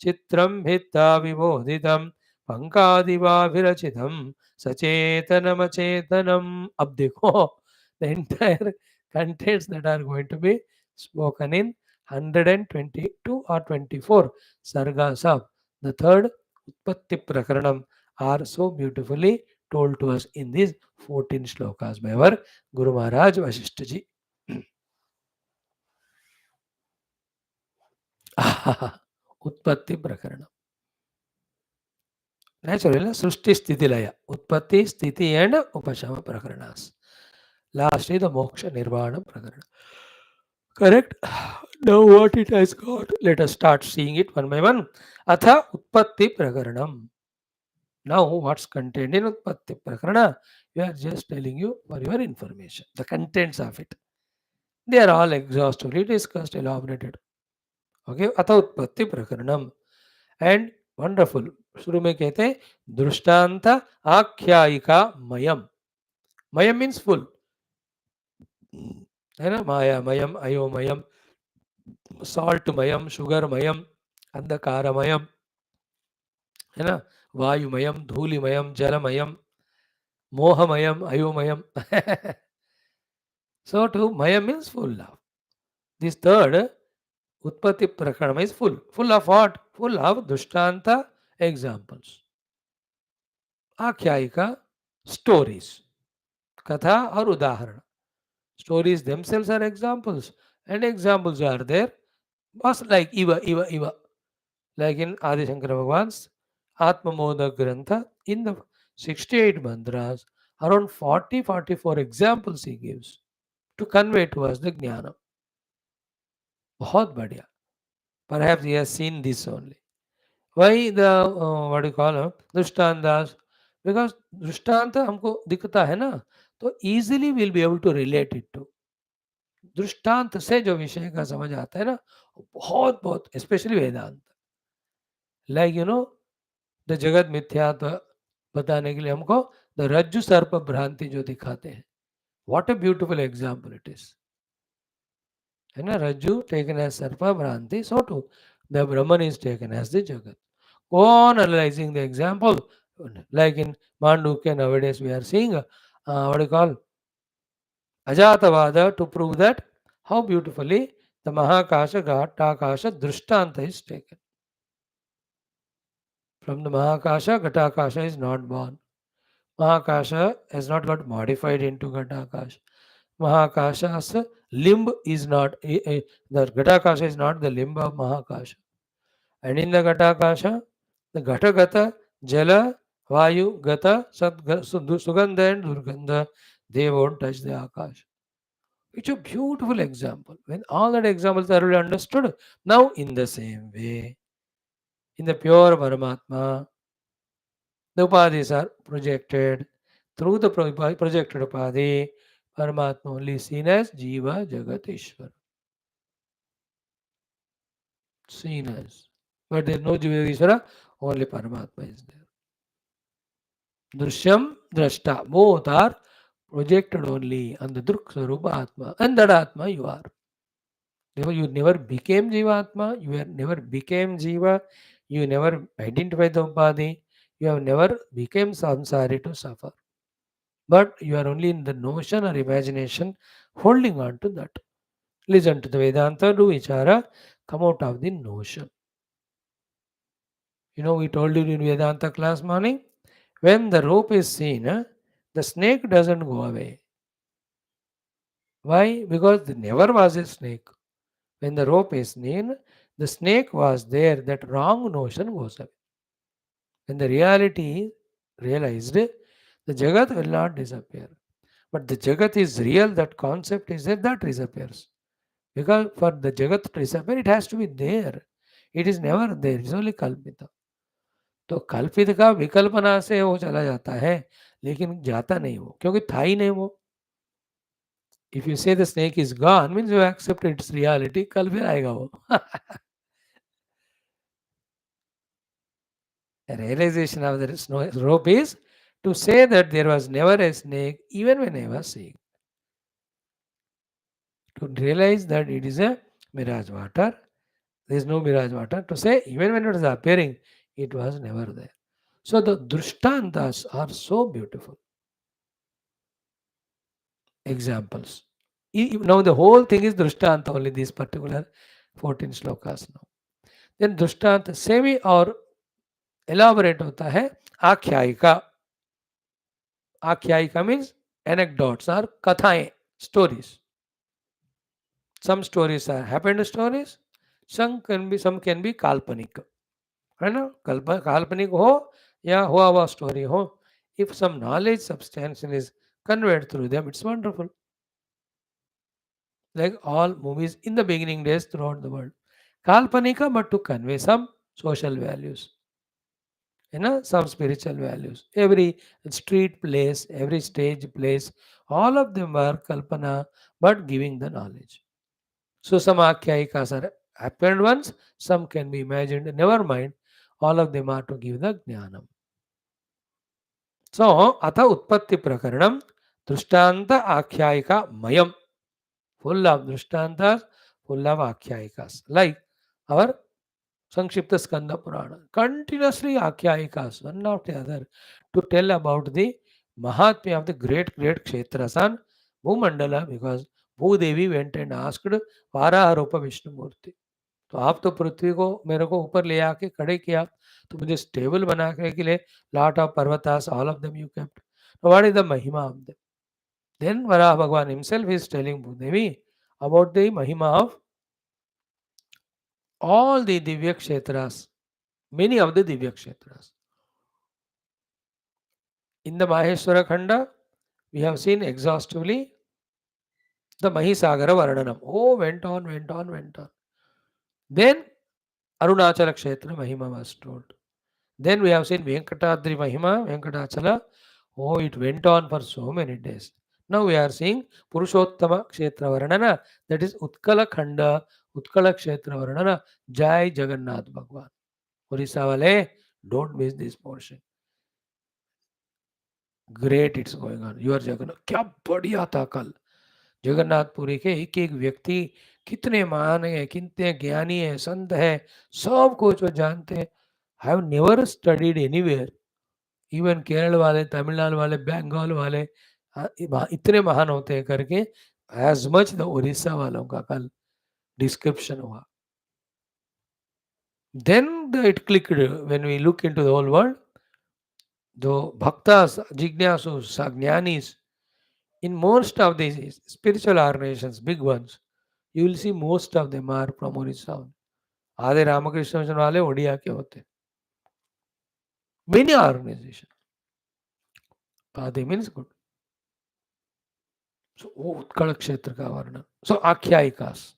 Speaker 1: चित्रं भित्ता विबोधितं पंकादिवाभिरचितं सचेतनमचेतनम. अब देखो the entire contents that are going to be spoken in 122 or 24 sargas of the third Utpatti Prakaranam are so beautifully told to us in these 14 shlokas by our Guru Maharaj Vaashishtha ji. Utpatti Prakaranam. Naturally, Srushti Sthiti Laya. Utpatti, Sthiti and Upashama Prakaranas. Lastly, the Moksha Nirvana Prakarana. Correct? Now what it has got? Let us start seeing it one by one. Atha Utpatti Prakaranam. Now what's contained in Utpatti Prakarana? We are just telling you for your information. The contents of it. They are all exhaustively discussed, elaborated. Okay? Atha Utpatti Prakaranam. And wonderful. शुरू में कहते हैं दृष्टांत आख्यायिका मयम. मयम means full, है ना. माया मयम, अयोमयम, salt मयम, sugar मयम, अंधकारमयम, है ना. वायुमयम, धूलिमयम, जलमयम, मोहमयम, अयोमयम. So to mayam means full of. This third Utpatti Prakaranam is full. Full of what? Full of dushtanta examples. Akhyayika stories. Katha or Udaharana. Stories themselves are examples. And examples are there. Was like Iva. Like in Adi Shankara Bhagwan's Atma Moda Grantha, in the 68 mantras, around 44 examples he gives to convey to us the jnana. Bahut badhiya. Perhaps he has seen this only. Why the what do you call Drishtantas? Because Drishtanta हमको दिखता है ना, तो easily we'll be able to relate it to. दृष्टांत से जो विषय का समझ आता है ना, बहुत स्पेशली वेदांत. लाइक द जगत मिथ्यात्व बताने के लिए हमको द रज्जु सर्प भ्रांति जो दिखाते हैं. What a beautiful example it is, है ना. रज्जु टेकन एज सर्प भ्रांति, सो टू द ब्रह्मन इज टेकन एज द जगत. Go on analyzing the example, like in Mandukya nowadays we are seeing what do you call Ajatavada, to prove that how beautifully the Mahakasha Ghatakasha Drishtanta is taken. From the Mahakasha, Ghatakasha is not born. Mahakasha has not got modified into Ghatakasha. Mahakasha's limb is not, the Ghatakasha is not the limb of Mahakasha. And in the Ghatakasha, the Ghatagata, Jala, Vayu, Gata, Sugandha and Durgandha, they won't touch the Akash. It's a beautiful example. When all that examples are really understood, now in the same way, in the pure Paramatma, the Upadhis are projected. Through the projected Upadhi, Paramatma only seen as Jiva Jagat Ishvara. Seen as. But there is no Jiva Ishvara, only Paramatma is there. Drishyam, Drashta, both are projected only on the Druk Sarupa Atma, and that Atma you are. You never became Jivatma, you never became Jiva, you never identified the Upadhi, you have never became samsari to suffer. But you are only in the notion or imagination holding on to that. Listen to the Vedanta, do Vichara, come out of the notion. We told you in Vedanta class morning, when the rope is seen, the snake doesn't go away. Why? Because there never was a snake. When the rope is seen, the snake was there, that wrong notion goes away. When the reality is realized, the Jagat will not disappear. But the Jagat is real, that concept is there, that disappears. Because for the Jagat to disappear, it has to be there. It is never there, it is only Kalpita. तो कल्पित का विकल्पना से वो चला जाता है, लेकिन जाता नहीं वो, क्योंकि था ही नहीं वो. If you say the snake is gone, means you accept its reality, कल फिर आएगा वो. The realization of the rope is to say that there was never a snake even when I was seeing. To realize that it is a mirage water, there is no mirage water. To say even when it was appearing, it was never there. So the drishtantas are so beautiful. Examples. Now the whole thing is Drishtanta only, these particular 14 shlokas now. Then Drishtanta semi और elaborate होता है आख्यायिका. आख्यायिका means anecdotes or कथाएं, stories. Some stories are happened stories, some can be काल्पनिक, है ना. काल्पनिक हो या हुआ हुआ स्टोरी हो, if some knowledge substantial is conveyed through them, it's wonderful. Like all movies in the beginning days throughout the world, kalpanika, but to convey some social values, some spiritual values. Every street place, every stage place, all of them were kalpana, but giving the knowledge. So some akhyayikas are happened ones, some can be imagined. Never mind, all of them are to give the jnanam. So atha utpatti prakaranam drishtanta akhyayika mayam, full of drishtantas, full of akhyayikas. Like our Sankshipta Skanda Purana, continuously Akhyayikas, one after the other, to tell about the Mahatmya of the great Kshetras on Bhumandala, because Bhudevi went and asked Varaharopa Vishnumurti. तो आप तो पृथ्वी को मेरे को ऊपर ले आके खड़े किया, तो मुझे स्टेबल बनाने के लिए लॉट ऑफ पर्वतास, all of them you kept. What is the महिमा ऑफ देम? देन वराह भगवान himself is telling Bhudevi about the Mahima of all the Divya Kshetras, many of the Divya Kshetras. In the Maheshwara Khanda, we have seen exhaustively the Mahisagara Varnanam. Oh, went on, went on, went on. Then Arunachala Kshetra Mahima was told. Then we have seen Venkatadri Mahima, Venkatachala. Oh, it went on for so many days. Now we are seeing Purushottama Kshetra Varnana, that is Utkala Khanda, Utkala Kshetra Varnana, Jai Jagannath Bhagwan. Orissa wale, don't miss this portion. Great it's going on. Your Jagannath, क्या बढ़िया था कल. जगन्नाथपुरी के एक एक व्यक्ति कितने महान है, कितने ज्ञानी है, संत है, सब कुछ वो जानते हैं. I have never studied anywhere. Even Kerala वाले, तमिलनाडु वाले, बंगाल वाले इतने महान होते हैं करके एज मच द उड़ीसा वालों का कल डिस्क्रिप्शन हुआ. Then it clicked when we look into the whole world. The bhaktas, jignasus, jnanis, in most of these spiritual organizations, big ones, you will see most of them are from Orissa. आधे Ramakrishna mission वाले ओडिया के होते. Many organizations. आधे means good. So, Utkal क्षेत्र का वर्णन. So, आख्यायिकास.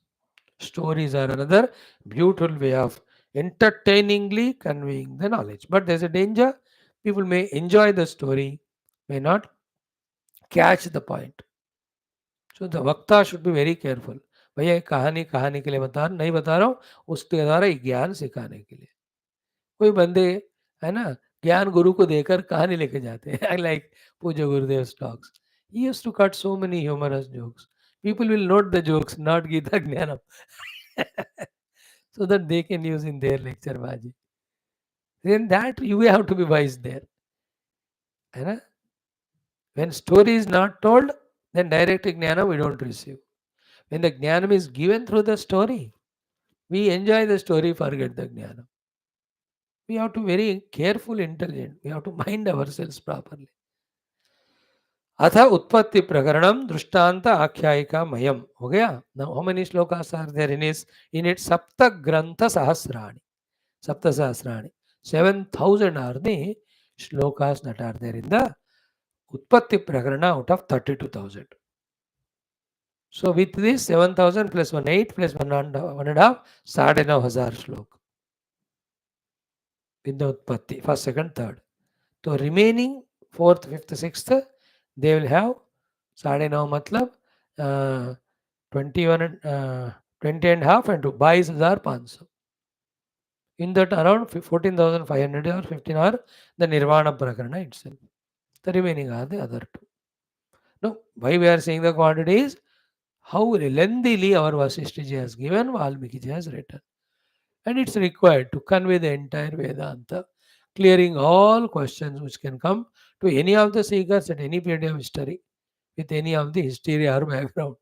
Speaker 1: Stories are another beautiful way of entertainingly conveying the knowledge. But there's a danger. People may enjoy the story, may not catch the point. So the वक्ता should be very careful. भैया ये कहानी कहानी के लिए नहीं बता रहा हूँ, उसके द्वारा ज्ञान सिखाने के लिए. कोई बंदे है ना, ज्ञान गुरु को देकर कहानी लेके जाते हैं. लाइक पूज्य गुरुदेव talks, he used to cut so many humorous jokes. People will note the jokes, not Gita Jnanam. So that they can use in their lecture baji. Then that you have to be wise there. है ना? When story is not told, then direct jnana we don't receive. When the jnanam is given through the story, we enjoy the story, forget the jnanam. We have to be very careful, intelligent. We have to mind ourselves properly. Atha utpatti prakaranam drishtanta akhyayika mayam. हो गया? Now how many shlokas are there in it? Sapta grantha sahasrani. Sapta sahasrani. 7,000 are the shlokas that are there in the utpatti prakarana out of 32,000. So with this 7,000 plus 1 8 plus 1 and a half, 9,500 shlok. With the utpatti, first, second, third. So remaining fourth, fifth, sixth, they will have 9,500 matlab 21 20 and a half and 22,500. In that around 14,500 or 15 are the Nirvana Prakarana itself. The remaining are the other two. Now, why we are saying the quantity is how lengthily our Vaashishtha has given, Valmiki has written. And it's required to convey the entire Vedanta, clearing all questions which can come to any of the seekers at any period of history with any of the history or background.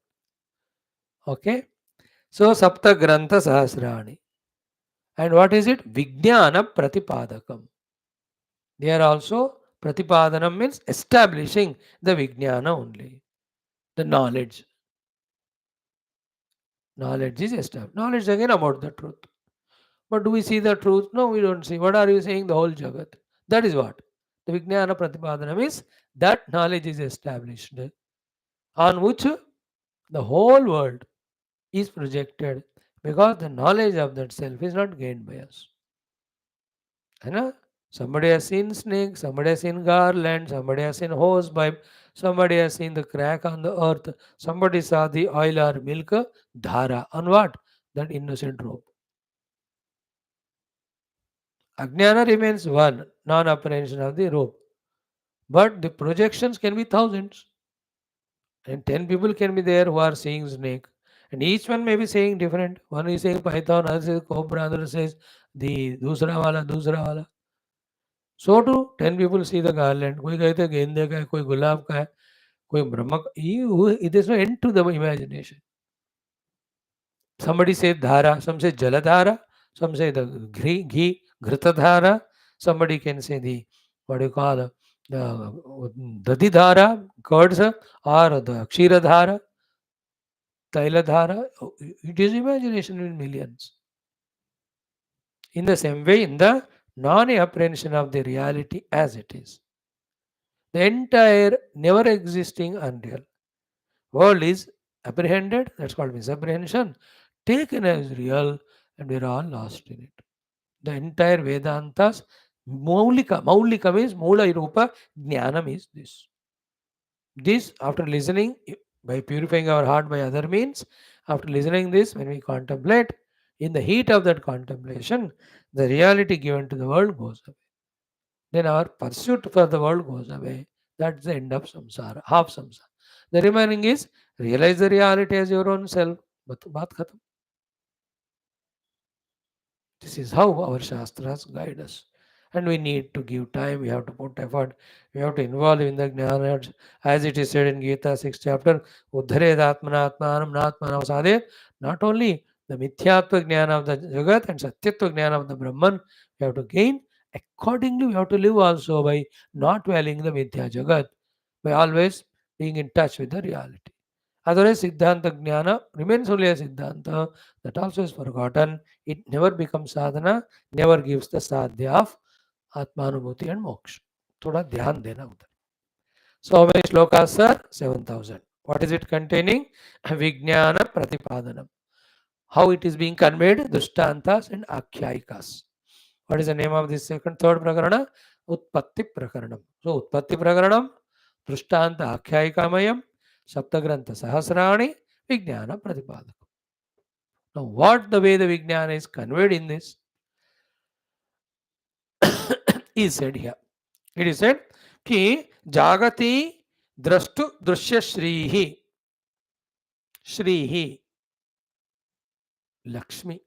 Speaker 1: Okay. So Sapta Grantha Sahasrani. And what is it? Vijnana Pratipadakam. They are also Pratipadanam means establishing the Vijnana only. The knowledge. Knowledge is established. Knowledge again about the truth. But do we see the truth? No, we don't see. What are you saying? The whole Jagat. That is what. The Vijnana Pratipadanam is that knowledge is established on which the whole world is projected because the knowledge of that self is not gained by us. है ना? Somebody has seen snake, somebody has seen garland, somebody has seen hose pipe, somebody has seen the crack on the earth, somebody saw the oil or milk dhara. On what? That innocent rope. Ajnana remains one, non-apprehension of the rope. But the projections can be thousands. And 10 people can be there who are seeing snake. And each one may be saying different. One is saying python, other says cobra, other says the dusra wala, dusra wala. So too, 10 people see the garland. कोई कहते हैं गेंदे का है, कोई गुलाब का है, कोई ब्रह्म का. It is no end to the imagination. Somebody says dhara, some say jaladhara, some say the ghee, ghrita. Somebody can say the, what do you call, dadi dhara, curds, or the kshira dhara, taila dhara. It is imagination in millions. In the same way, in the non-apprehension of the reality as it is, the entire never existing unreal world is apprehended, that's called misapprehension, taken as real, and we're all lost in it. The entire Vedantas, Maulika means Mula Rupa, Jnanam is this. This, after listening, by purifying our heart by other means, after listening this, when we contemplate, in the heat of that contemplation, the reality given to the world goes away. Then our pursuit for the world goes away. That's the end of samsara, half samsara. The remaining is realize the reality as your own self. Baat khatam. This is how our Shastras guide us. And we need to give time, we have to put effort, we have to involve in the Jnana, as it is said in Gita 6th chapter, Uddhared Atmana Atmanam Natmanam Sadhet. Not only the Mithyatva Jnana of the Jagat and Satyatva Jnana of the Brahman, we have to gain. Accordingly, we have to live also by not valuing the Mithya Jagat, by always being in touch with the reality. Otherwise, Siddhanta Jnana remains only a Siddhanta, that also is forgotten. It never becomes sadhana, never gives the sadhya of Atmanubhuti and moksha. थोड़ा ध्यान देना उधर. So how many shlokas, sir? 7,000. What is it containing? Vijnana Pratipadanam. How it is being conveyed? Dushantas and Akhyaikas. What is the name of this third prakarana? Utpatti Prakaranam. So Utpatti Prakaranam, Dushtanta Akhyayikamayam, Saptagrantha Sahasrani, Vijnana Pratipadakam. Now, what the way the Vijnana is conveyed in this is said here. It is said कि Jagati Drashtu Drushya Shrihi. Shrihi. Lakshmi.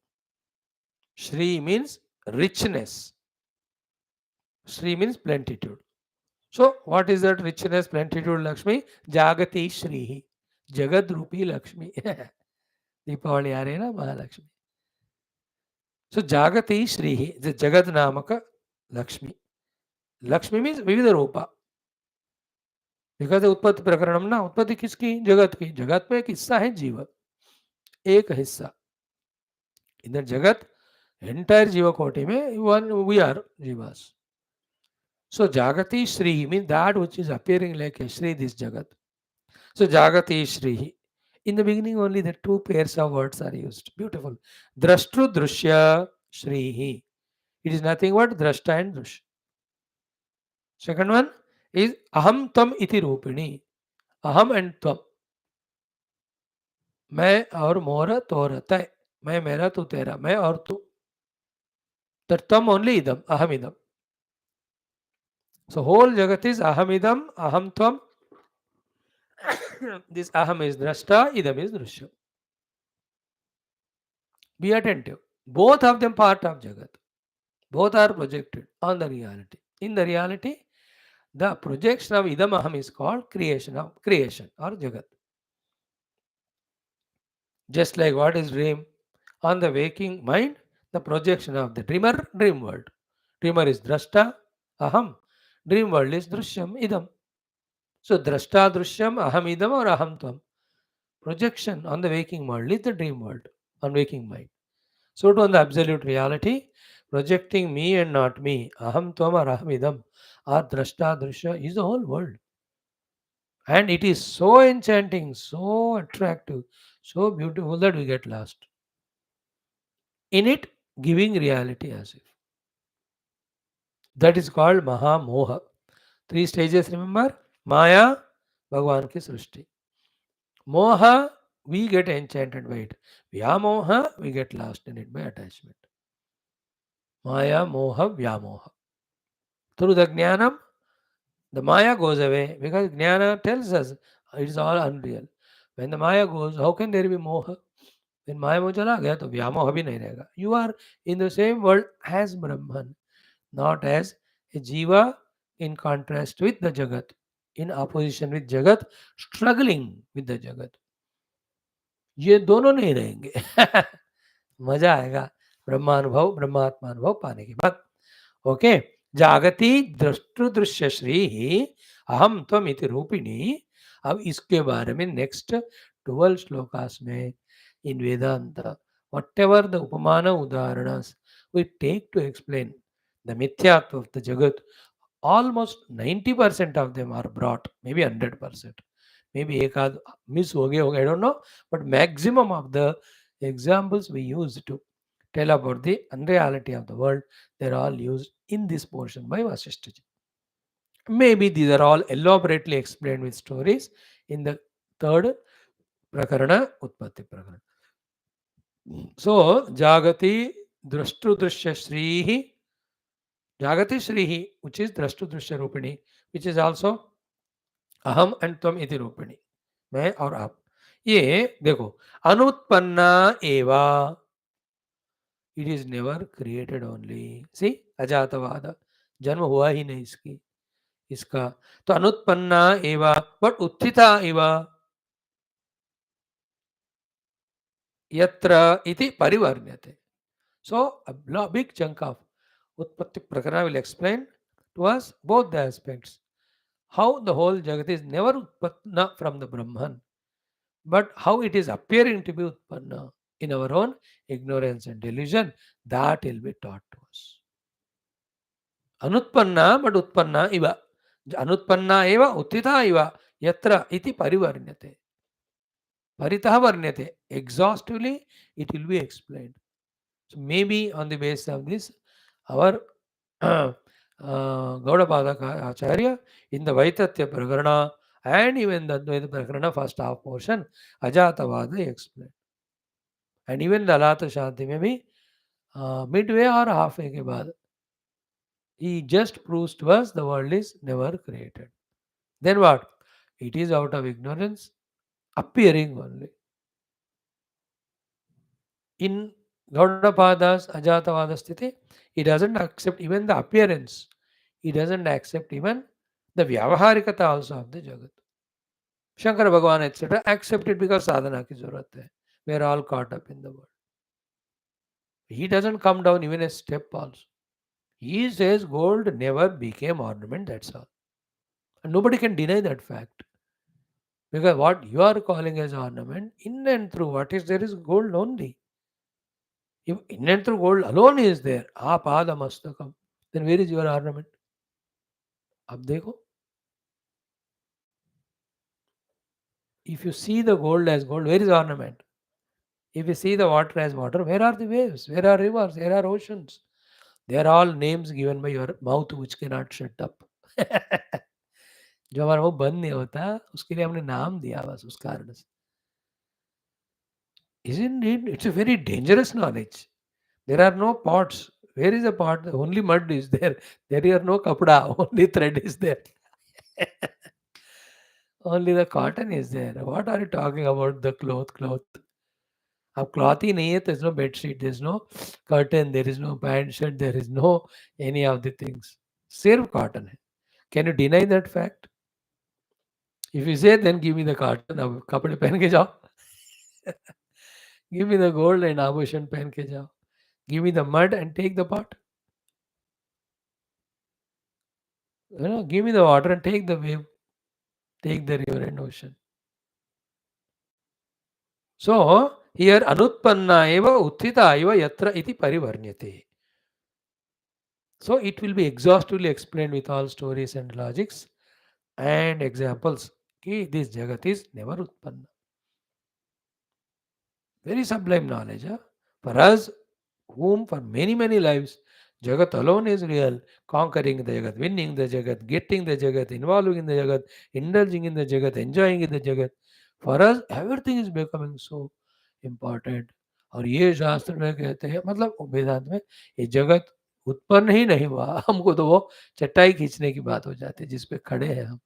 Speaker 1: Shri means richness. Shri means plenitude. So, what is that richness, plenitude, Lakshmi? Jagati Shrihi. Jagad Rupi Lakshmi. Deepavali aa rahi hai na, Mahalakshmi. So, Jagati Shrihi, the Jagad Namaka Lakshmi. Lakshmi means Vividha Rupa. Because the उत्पत्ति प्रकरणम ना, उत्पत्ति किसकी? जगत की. जगत में एक हिस्सा है जीव, एक हिस्सा. In the jagat, entire jiva koti mein, one we are jivas. So Jagati Shri means that which is appearing like a Shri, this Jagat. So Jagati Shri. In the beginning only the two pairs of words are used. Beautiful. Drashtru Drushya Shri. It is nothing but Drashta and Drush. Second one is Aham Tam Iti Rupini. Aham and Tvam. मैं और मोरा तोरा तय. मैं मेरा तू तेरा. मैं और तू. That Tam only idam. Aham idam. So whole Jagat is Aham idam, Aham Tvam. This Aham is Drashta, Idam is Drushya. Be attentive. Both of them part of Jagat. Both are projected on the reality. In the reality, the projection of Idam Aham is called creation or Jagat. Just like what is dream? On the waking mind, the projection of the dreamer, dream world. Dreamer is drashta, aham. Dream world is drishyam, idam. So drashta, drishyam, aham, idam or aham tvam. Projection on the waking world is the dream world on waking mind. So to on the absolute reality, projecting me and not me, aham tvam or aham idam, or drashta, drishya is the whole world. And it is so enchanting, so attractive, so beautiful that we get lost in it, giving reality as if. That is called Maha Moha. Three stages, remember? Maya, Bhagavan ki Srishti. Moha, we get enchanted by it. Vyamoha, we get lost in it by attachment. Maya, Moha, Vyamoha. Through the Jnanam, the Maya goes away because Jnana tells us it is all unreal. When the Maya goes, how can there be Moha? When Maya mo chala gaya, to Vyamoha bhi nahi rahega. You are in the same world as Brahman, not as a Jiva in contrast with the Jagat, in opposition with Jagat, struggling with the Jagat. ये दोनों नहीं रहेंगे मजा आएगा ब्रह्मानुभव ब्रह्मात्मानुभव पाने के बाद okay जागति दृष्टु दृश्य श्री ही अहम त्वम इति रूपिणी अब इसके बारे में नेक्स्ट 12 श्लोकास में इन वेदांत whatever the upamana udaharanas we take to explain the mithyatva of the jagat almost 90% of them are brought maybe 100% maybe एक आध मिस हो गया होगा I don't know but maximum of the examples we use to tell about the unreality of the world they're all used in this portion by Vaashishtha ji. Maybe these are all elaborately explained with stories in the third prakarana utpatti prakarana. So jagati drashtu drishya shrihi jagati shrihi which is drashtu drishya rupini which is also aham and tvam iti rupini मैं और आप ये देखो अनुत्पन्ना एवा it is never created only see अजातवाद जन्म हुआ ही नहीं इसका तो अनुत्पन्ना एवा बट उत्थिता एवा यत्र इति परिवर्ण्यते सो a big chunk of उत्पत्ति प्रकरण will explain to us both the aspects how the whole jagat is never utpanna from the Brahman but how it is appearing to be utpanna in our own ignorance and delusion that will be taught to us. Anutpanna but utpanna iva. Anutpanna eva uttita iva yatra iti parivarnyate. Paritaha varnyate. Exhaustively it will be explained. So maybe on the basis of this, our Gaudapada Acharya in the Vaitatya Prakarana and even the Advaita Prakarana first half portion, Ajatavada explained. And even the Alata Shanti maybe midway or halfway ke baad, he just proves to us the world is never created. Then what? It is out of ignorance, appearing only. In Gaudapada's Ajatavada Sthiti, he doesn't accept even the appearance. He doesn't accept even the Vyavaharikata also of the Jagat. Shankara Bhagavan etc. accept it because sadhana ki zarurat hai. We are all caught up in the world. He doesn't come down even a step also. He says gold never became ornament, that's all. And nobody can deny that fact. Because what you are calling as ornament, in and through what is there is gold only. If in and through gold alone is there, apada mastakam, then where is your ornament? Ab dekho. If you see the gold as gold, where is ornament? If you see the water as water, where are the waves? Where are rivers? Where are oceans? They are all names given by your mouth which cannot shut up. जो हमारा वो बंद नहीं होता उसके लिए हमने नाम दिया बस उस कारण से. Isn't it? It's a very dangerous knowledge. There are no pots. Where is a pot? Only mud is there. There is no kapda. Only thread is there. Only the cotton is there. What are you talking about? The cloth. अब cloth ही नहीं है तो no bedsheet there is no curtain there is no pant shirt there is no any of the things सिर्फ cotton है can you deny that fact if you say then give me the cotton अब कपड़े पहन के जाओ Give me the gold and आभूषण पहन के जाओ. Give me the mud and take the pot. Give me the water and take the wave. Take the river and ocean. So here anutpanna eva utthita eva yatra iti parivarnyate. So it will be exhaustively explained with all stories and logics and examples. This jagat is never utpanna. Very sublime knowledge. Huh? For us, whom for many, many lives, Jagat alone is real, conquering the Jagat, winning the Jagat, getting the Jagat, involving in the Jagat, indulging in the Jagat, enjoying in the Jagat. For us, everything is becoming so important. और ये शास्त्र में कहते हैं मतलब वेदांत में ये जगत उत्पन्न ही नहीं हुआ हमको तो वो चटाई खींचने की बात हो जाती है जिस पे खड़े हैं हम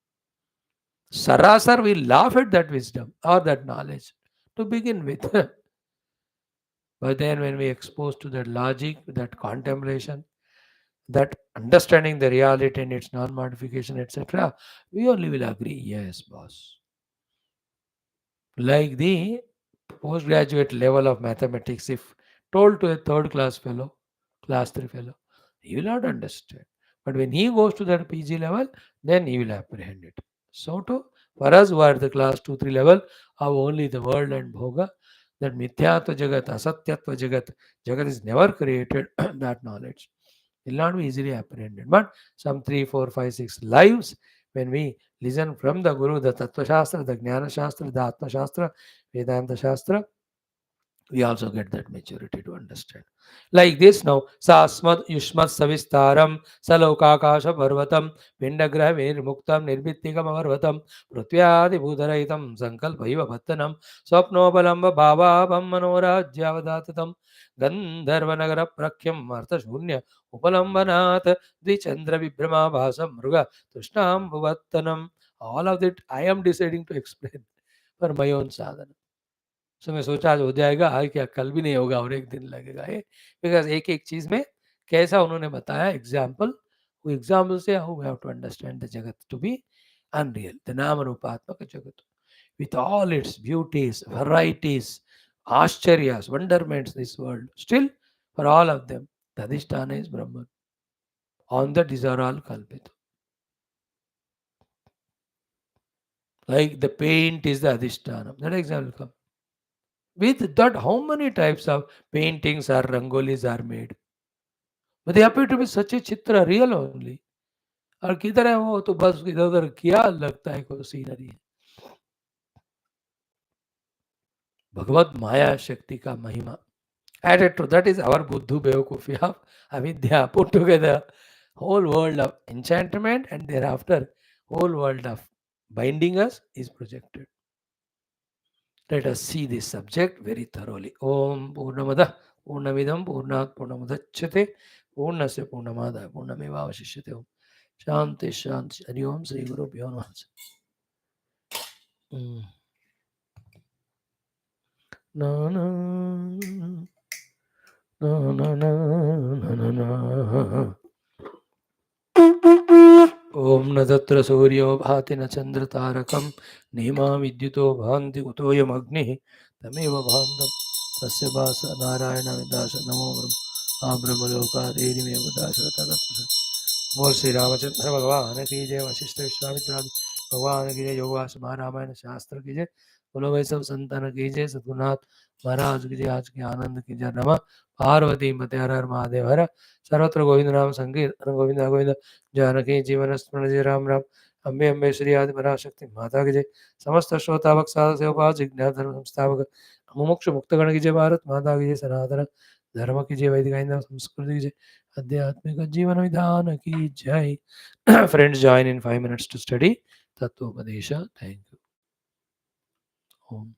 Speaker 1: सरासर we laugh at that wisdom और that knowledge to begin with but then when we expose to that logic that contemplation that understanding the reality and its non-modification etc we only will agree yes boss like the postgraduate level of mathematics if told to a third class fellow class 3 fellow he will not understand but when he goes to that pg level then he will apprehend it so too for us who are the class 2 3 level of only the world and bhoga that mithyatva jagat asatyatva jagat is never created that knowledge will not be easily apprehended but some 3 4 5 6 lives when we listen from the guru the tattva shastra the jnana shastra the atma shastra vedanta shastra we also get that maturity to understand. Like this now, Sasmad Yushmat Savistaram, Salokakasha Parvatam, Pindagraha Nirmuktam, Nirbittikam Avarvatam, Prutyadi Bhudaraitam, Sankalpaiva Bhattanam, Swapnobalamba Bhabam Manorajyavadatatam, Gandharvanagara Prakyam Martha Shunya, Upalambanat, Dichandra Vibrama Bhasam, Mruga, Tushnam Bhuvattanam. All of that I am deciding to explain for my own sadhana. सो मैं सोचा आज हो जाएगा आज क्या कल भी नहीं होगा और एक दिन लगेगा ये बिकॉज एक एक चीज में कैसा उन्होंने बताया एग्जाम्पल वो एग्जाम्पल से how we have to understand the जगत टू बी अनरियल द नाम रूपात्मक जगत with all its beauties varieties आश्चर्यस wonderments this world still for all of them the adhisthana is brahman on that these are all kalpita like the paint is the adhisthana that example come with that how many types of paintings or rangolis are made but they appear to be such a chitra real only और किधर है वो तो बस इधर उधर किया लगता है कोई सीनरी भगवत माया शक्ति का महिमा added to that is our buddhu beokufi of avidya put together whole world of enchantment and thereafter whole world of binding us is projected. Let us see this subject very thoroughly. Om Purnamada Purnamidam Purnat Purnamudachyate Purnasya Purnamada Purnameva Vaashishtha Om Shanti Shanti Hari Om Sri Gurubhyo Namaha. Na na na na na na na. ओम न तत्र सूर्यो भाति न चंद्र तारकम नेमा विद्युतो भान्ति कुतोयम अग्निः तमेव भान्तं तस्य भास नारायण विदास नमो ब्रह्मलोकादेव दास तदत्र बोल श्री रामचंद्र भगवान की जय वशिष्ठ विश्वामित्र भगवान की जय योगवास महारामायण शास्त्र की जय बोलो भाई सब संतान की जय सद्गुरुनाथ महाराज की जय आज के आनंद की जय नमा पार्वती मते हर हर महादेव हर सर्वत्र गोविंद नाम संकीर्तन गोविंद गोविंद जानकी जीवन स्मरण जय राम राम अम्बे अम्बे श्री आदि पराशक्ति माता की जय समस्त श्रोताभक्त साधक सेवक जिज्ञास धर्म संस्थापक मुमुक्षु मुक्तगण की जय भारत माता की जय सनातन धर्म की जय वैदिक संस्कृति की जय आध्यात्मिक जीवन विधान की जय friends join in 5 minutes to study तत्वोपदेश थैंक यू ओम